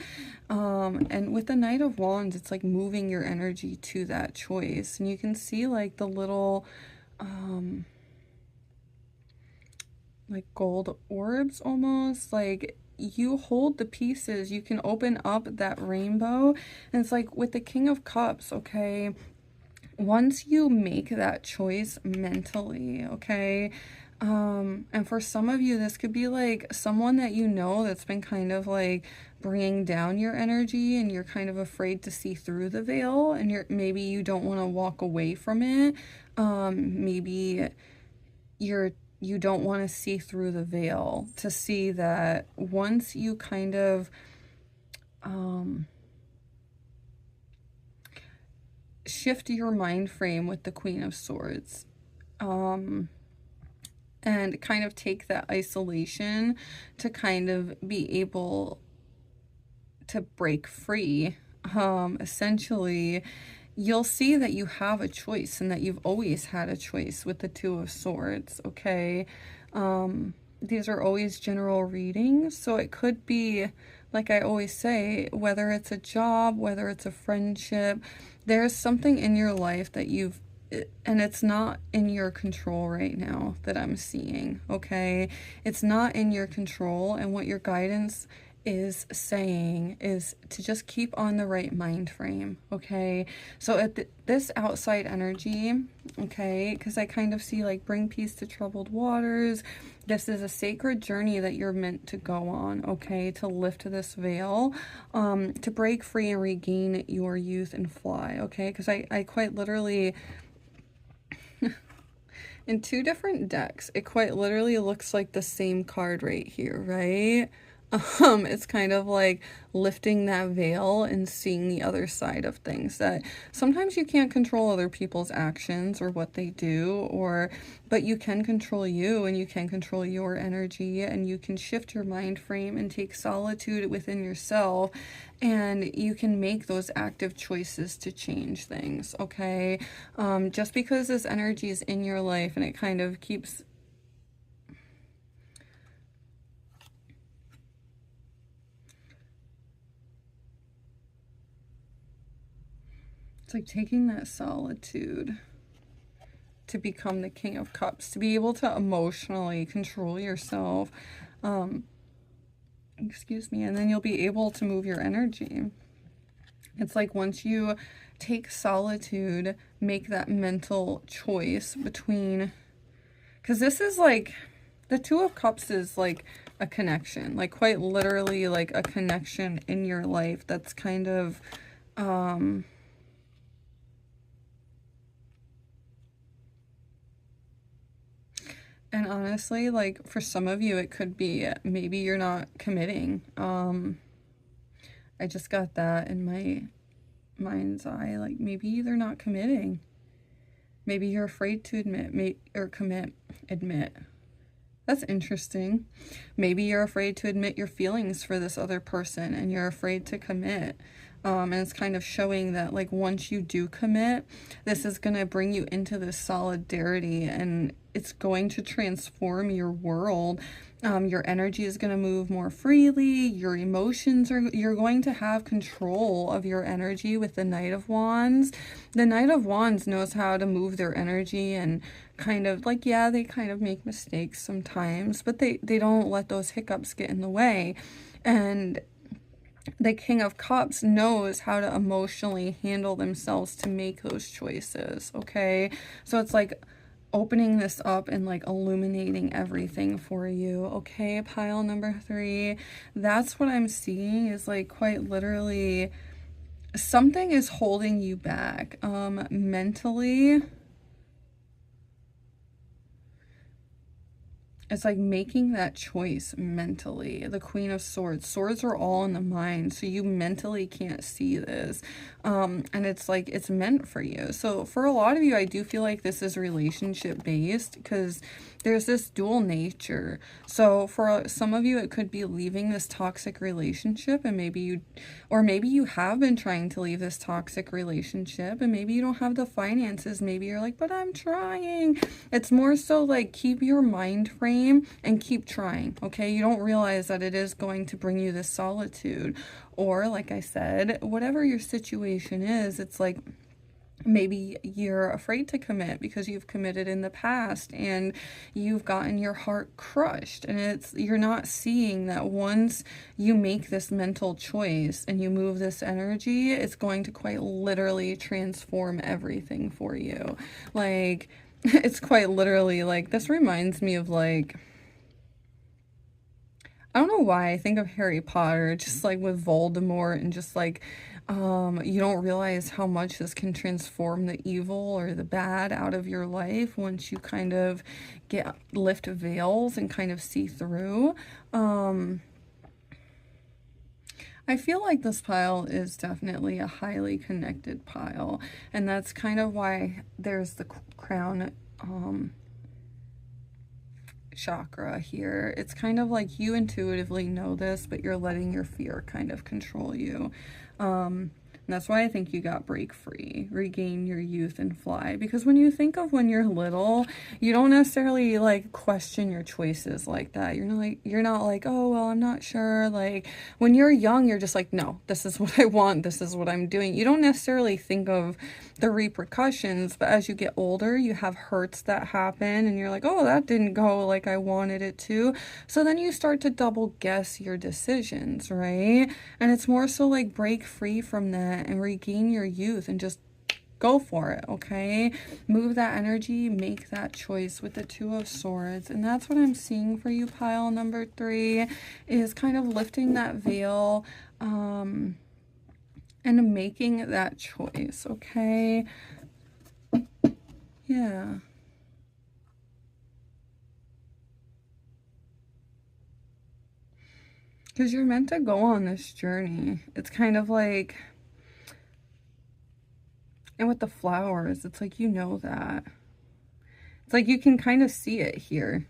And with the Knight of Wands, it's like moving your energy to that choice. And you can see like the little like gold orbs almost, like you hold the pieces, you can open up that rainbow. And it's like with the King of Cups, okay, once you make that choice mentally, okay, and for some of you, this could be like someone that you know that's been kind of like bringing down your energy, and you're kind of afraid to see through the veil, and maybe you don't want to walk away from it. Maybe you don't want to see through the veil to see that once you kind of shift your mind frame with the Queen of Swords, and kind of take that isolation to kind of be able to break free, essentially, you'll see that you have a choice and that you've always had a choice with the Two of Swords, okay? These are always general readings, so it could be, like I always say, whether it's a job, whether it's a friendship, there's something in your life that and it's not in your control right now that I'm seeing, okay? It's not in your control, and what your guidance is saying is to just keep on the right mind frame, okay? So at this outside energy, okay, because I kind of see like bring peace to troubled waters. This is a sacred journey that you're meant to go on, okay, to lift this veil, to break free and regain your youth and fly, okay? Because I quite literally... in two different decks, it quite literally looks like the same card right here, right? It's kind of like lifting that veil and seeing the other side of things, that sometimes you can't control other people's actions or what they do, but you can control you, and you can control your energy, and you can shift your mind frame and take solitude within yourself, and you can make those active choices to change things, okay? Just because this energy is in your life and it kind of keeps... it's like taking that solitude to become the King of Cups, to be able to emotionally control yourself. Excuse me. And then you'll be able to move your energy. It's like once you take solitude, make that mental choice between... because this is like... the Two of Cups is like a connection. Like quite literally like a connection in your life that's kind of... and honestly, like for some of you, it could be maybe you're not committing. I just got that in my mind's eye. Like maybe they're not committing. Maybe you're afraid to admit. That's interesting. Maybe you're afraid to admit your feelings for this other person, and you're afraid to commit. And it's kind of showing that like once you do commit, this is going to bring you into this solidarity, and it's going to transform your world. Your energy is going to move more freely. Your emotions you're going to have control of your energy with the Knight of Wands. The Knight of Wands knows how to move their energy and kind of like, yeah, they kind of make mistakes sometimes, but they don't let those hiccups get in the way. And the King of Cups knows how to emotionally handle themselves to make those choices, okay? So it's like opening this up and like illuminating everything for you, okay? Pile number 3, that's what I'm seeing is like quite literally something is holding you back mentally. It's like making that choice mentally. The Queen of Swords. Swords are all in the mind, so you mentally can't see this. And it's like, it's meant for you. So for a lot of you, I do feel like this is relationship based because there's this dual nature. So for some of you, it could be leaving this toxic relationship, and maybe you have been trying to leave this toxic relationship, and maybe you don't have the finances. Maybe you're like, but I'm trying. It's more so like, keep your mind frame and keep trying, okay? You don't realize that it is going to bring you this solitude. Or like I said, whatever your situation is, it's like, maybe you're afraid to commit because you've committed in the past and you've gotten your heart crushed, and you're not seeing that once you make this mental choice and you move this energy, it's going to quite literally transform everything for you. Like, it's quite literally like, this reminds me of like, I don't know why I think of Harry Potter, just like with Voldemort, and just like, you don't realize how much this can transform the evil or the bad out of your life once you kind of lift veils and kind of see through. I feel like this pile is definitely a highly connected pile, and that's kind of why there's the crown chakra here. It's kind of like you intuitively know this, but you're letting your fear kind of control you. And that's why I think you got break free, regain your youth and fly. Because when you think of when you're little, you don't necessarily like question your choices like that. You're not like, oh, well, I'm not sure. Like when you're young, you're just like, no, this is what I want. This is what I'm doing. You don't necessarily think of the repercussions, but as you get older, you have hurts that happen and you're like, oh, that didn't go like I wanted it to. So then you start to double guess your decisions, right? And it's more so like break free from that and regain your youth and just go for it, okay? Move that energy, make that choice with the Two of Swords. And that's what I'm seeing for you, pile number 3, is kind of lifting that veil and making that choice, okay? Yeah. Because you're meant to go on this journey. It's kind of like, and with the flowers, it's like, you know that. It's like you can kind of see it here.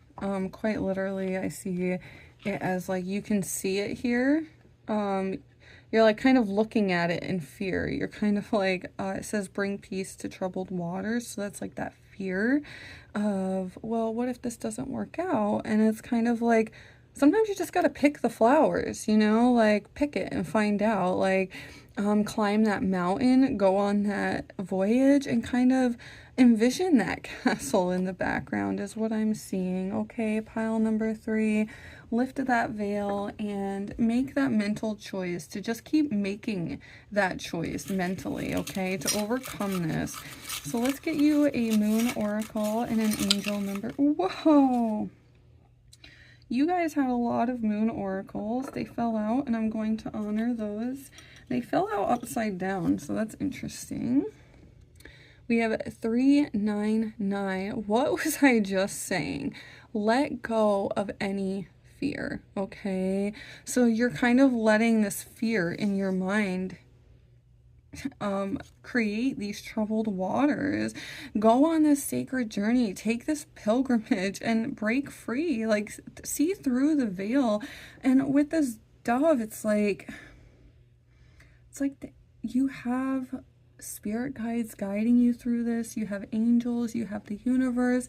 Quite literally, I see it as like you can see it here. You're like kind of looking at it in fear. You're kind of like, it says bring peace to troubled waters. So that's like that fear of, well, what if this doesn't work out? And it's kind of like, sometimes you just got to pick the flowers, you know, like pick it and find out, like, climb that mountain, go on that voyage, and kind of envision that castle in the background is what I'm seeing. Okay, pile number 3, lift that veil and make that mental choice to just keep making that choice mentally, okay, to overcome this. So let's get you a moon oracle and an angel number. Whoa! You guys had a lot of moon oracles. They fell out, and I'm going to honor those. They fell out upside down, so that's interesting. We have 399. What was I just saying? Let go of any fear, okay? So you're kind of letting this fear in your mind create these troubled waters. Go on this sacred journey, take this pilgrimage and break free, like see through the veil. And with this dove, it's like you have spirit guides guiding you through this. You have angels, you have the universe.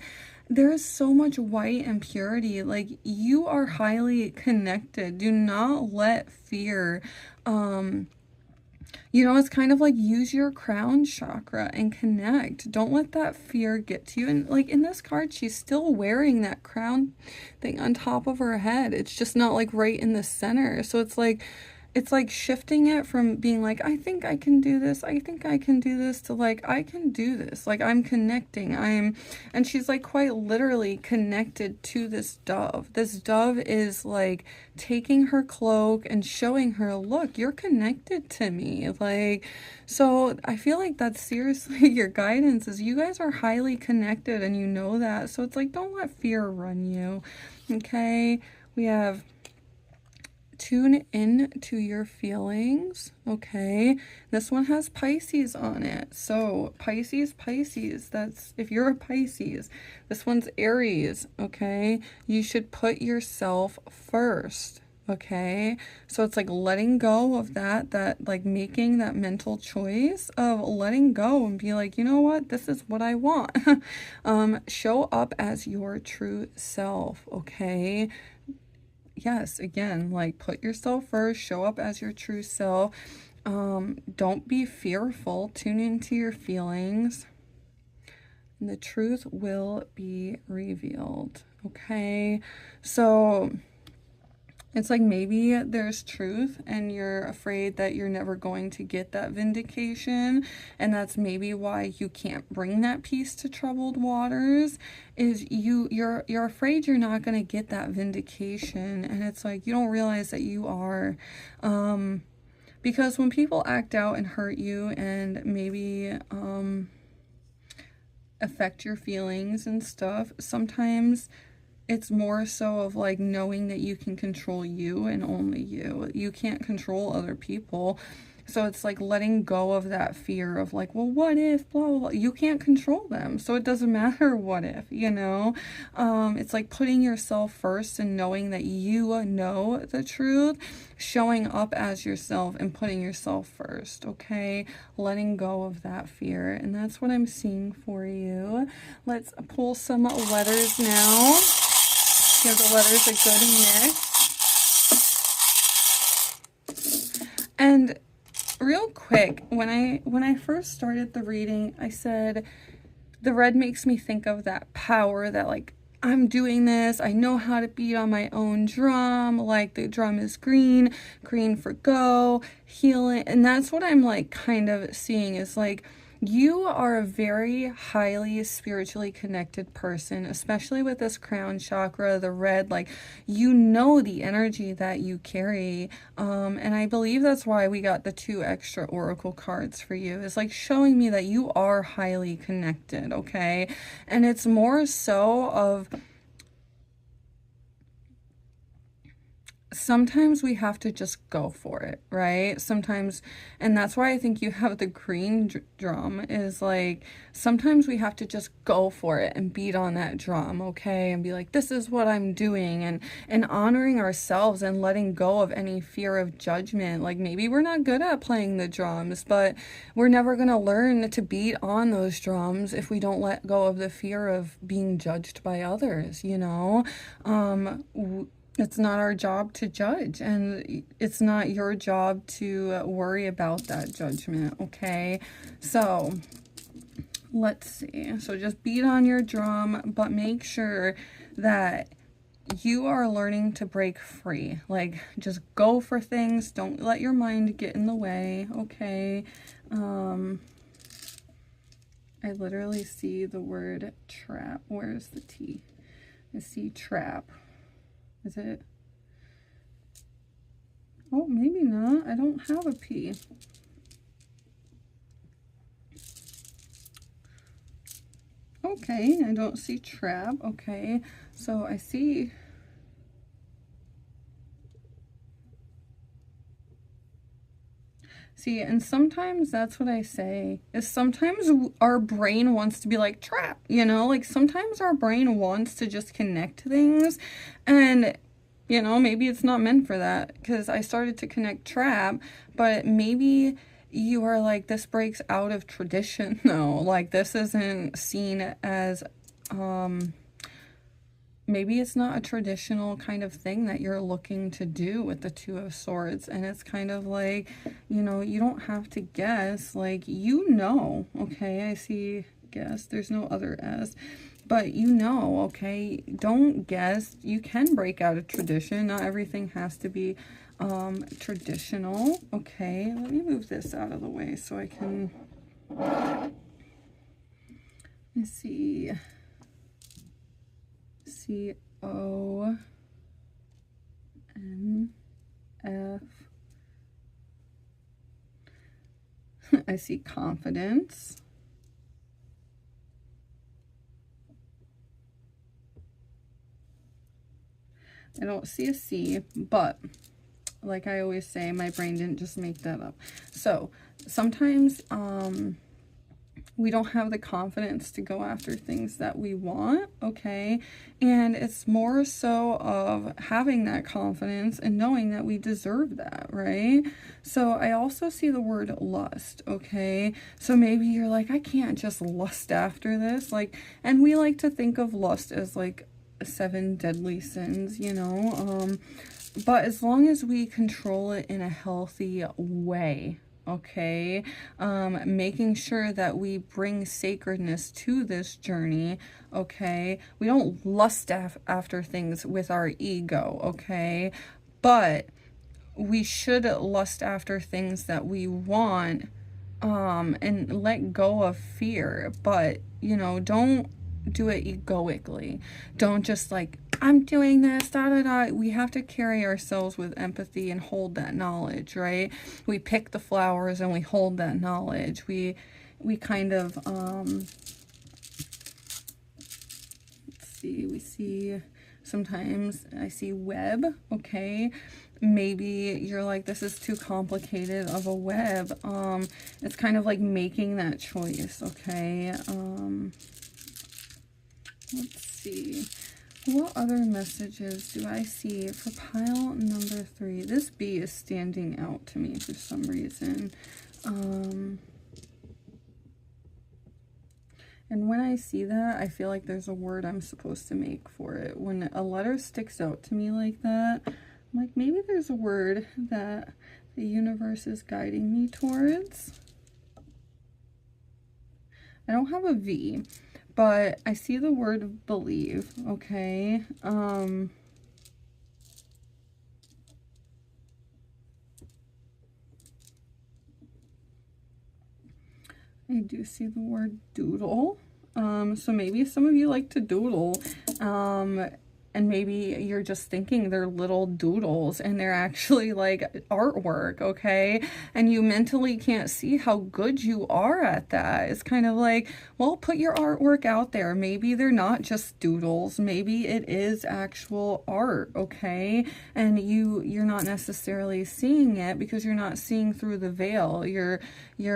There is so much white and purity. Like, you are highly connected. Do not let fear, you know, it's kind of like, use your crown chakra and connect. Don't let that fear get to you. And like in this card, she's still wearing that crown thing on top of her head. It's just not like right in the center. So it's like shifting it from being like, I think I can do this, I think I can do this, to like, I can do this. Like, I'm connecting. And she's like quite literally connected to this dove. This dove is like taking her cloak and showing her, look, you're connected to me. Like, so I feel like that's seriously your guidance, is you guys are highly connected and you know that. So it's like, don't let fear run you. Okay. We have tune in to your feelings. Okay, this one has Pisces on it. So Pisces, that's if you're a Pisces. This one's Aries. Okay, you should put yourself first. Okay, so it's like letting go of that like making that mental choice of letting go and be like, you know what, this is what I want. Show up as your true self. Okay, yes, again, like, put yourself first, show up as your true self. Don't be fearful. Tune into your feelings, and the truth will be revealed. Okay, so it's like, maybe there's truth and you're afraid that you're never going to get that vindication, and that's maybe why you can't bring that peace to troubled waters, is you're afraid you're not going to get that vindication. And it's like, you don't realize that you are, because when people act out and hurt you and maybe affect your feelings and stuff, sometimes it's more so of like knowing that you can control you and only you. You can't control other people. So it's like letting go of that fear of like, well, what if, blah, blah, blah. You can't control them. So it doesn't matter what if, you know. It's like putting yourself first and knowing that you know the truth, showing up as yourself and putting yourself first, okay? Letting go of that fear. And that's what I'm seeing for you. Let's pull some letters now. Give the letters a good mix. And real quick, when I first started the reading, I said the red makes me think of that power, that like, I'm doing this, I know how to beat on my own drum, like the drum is green for go, healing. And that's what I'm like kind of seeing, is like, you are a very highly spiritually connected person, especially with this crown chakra, the red, like, you know the energy that you carry. And I believe that's why we got the 2 extra oracle cards for you, is like showing me that you are highly connected, okay? And it's more so of, sometimes we have to just go for it, right? Sometimes, and that's why I think you have the green drum, is like, sometimes we have to just go for it and beat on that drum, okay? And be like, this is what I'm doing, and honoring ourselves and letting go of any fear of judgment. Like, maybe we're not good at playing the drums, but we're never gonna learn to beat on those drums if we don't let go of the fear of being judged by others, you know? It's not our job to judge, and it's not your job to worry about that judgment, okay? So let's see. So just beat on your drum, but make sure that you are learning to break free. Like, just go for things. Don't let your mind get in the way, okay? I literally see the word trap. Where's the T? I see trap. Is it? Oh, maybe not. I don't have a P. Okay, I don't see trap. Okay, so I see. See, and sometimes that's what I say, is sometimes our brain wants to be like, trap, you know? Like, sometimes our brain wants to just connect things, and, you know, maybe it's not meant for that, because I started to connect trap, but maybe you are like, this breaks out of tradition though. Like, this isn't seen as, maybe it's not a traditional kind of thing that you're looking to do with the Two of Swords. And it's kind of like, you know, you don't have to guess, like, you know, okay, I see guess, there's no other S, but you know, okay, don't guess. You can break out of tradition. Not everything has to be traditional. Okay, let me move this out of the way so I can, let's see, C-O-N-F. I see confidence. I don't see a C, but like I always say, my brain didn't just make that up. So sometimes we don't have the confidence to go after things that we want, okay? And it's more so of having that confidence and knowing that we deserve that, right? So I also see the word lust, okay? So maybe you're like, I can't just lust after this. Like, and we like to think of lust as like 7 deadly sins, you know? But as long as we control it in a healthy way, okay, making sure that we bring sacredness to this journey, okay, we don't lust after things with our ego, okay, but we should lust after things that we want, and let go of fear. But, you know, don't do it egoically. Don't just like, I'm doing this, da da da. We have to carry ourselves with empathy and hold that knowledge, right? We pick the flowers and we hold that knowledge. We kind of, let's see, we see, sometimes I see web, okay? Maybe you're like, this is too complicated of a web. It's kind of like making that choice, okay? Let's see. What other messages do I see for pile number 3? This B is standing out to me for some reason. And when I see that, I feel like there's a word I'm supposed to make for it. When a letter sticks out to me like that, I'm like, maybe there's a word that the universe is guiding me towards. I don't have a V, but I see the word believe, okay? I do see the word doodle. So maybe some of you like to doodle, and maybe you're just thinking they're little doodles and they're actually like artwork, okay? And you mentally can't see how good you are at that. It's kind of like, well, put your artwork out there. Maybe they're not just doodles. Maybe it is actual art, okay? And you're not necessarily seeing it because you're not seeing through the veil. You're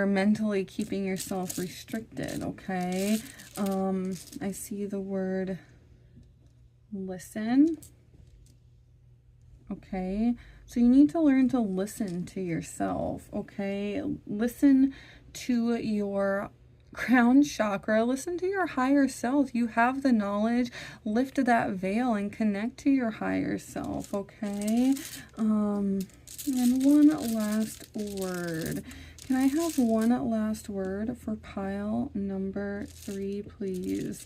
mentally keeping yourself restricted, okay? I see the word listen. Okay, so you need to learn to listen to yourself, okay? Listen to your crown chakra, listen to your higher self. You have the knowledge. Lift that veil and connect to your higher self, okay? And one last word. Can I have one last word for pile number 3, please?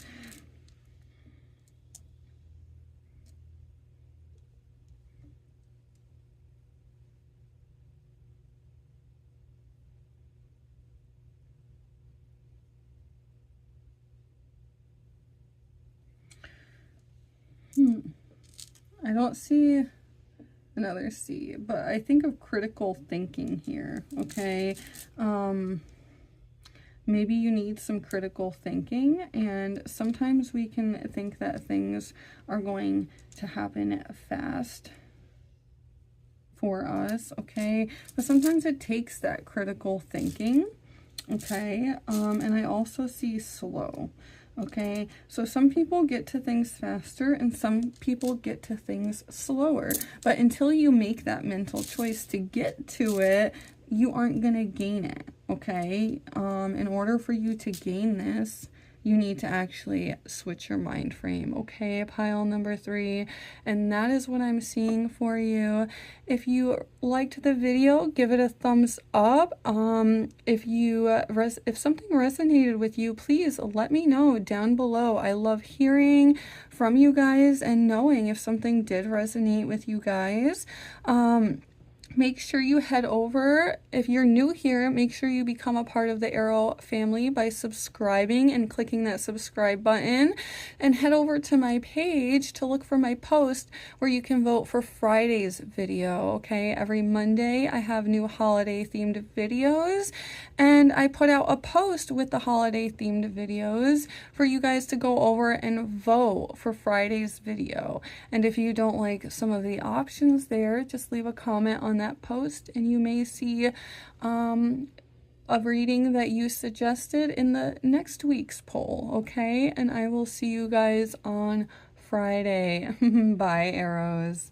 I don't see another C, but I think of critical thinking here, okay? Maybe you need some critical thinking, and sometimes we can think that things are going to happen fast for us, okay? But sometimes it takes that critical thinking, okay? And I also see slow. Okay, so some people get to things faster and some people get to things slower. But until you make that mental choice to get to it, you aren't going to gain it, okay? In order for you to gain this, you need to actually switch your mind frame, okay? Pile number 3, and that is what I'm seeing for you. If you liked the video, give it a thumbs up. If something resonated with you, please let me know down below. I love hearing from you guys and knowing if something did resonate with you guys. Make sure you head over, if you're new here, make sure you become a part of the Arrow family by subscribing and clicking that subscribe button, and head over to my page to look for my post where you can vote for Friday's video, okay? Every Monday I have new holiday themed videos, and I put out a post with the holiday themed videos for you guys to go over and vote for Friday's video. And if you don't like some of the options there, just leave a comment on that post and you may see a reading that you suggested in the next week's poll, okay? And I will see you guys on Friday. Bye, arrows.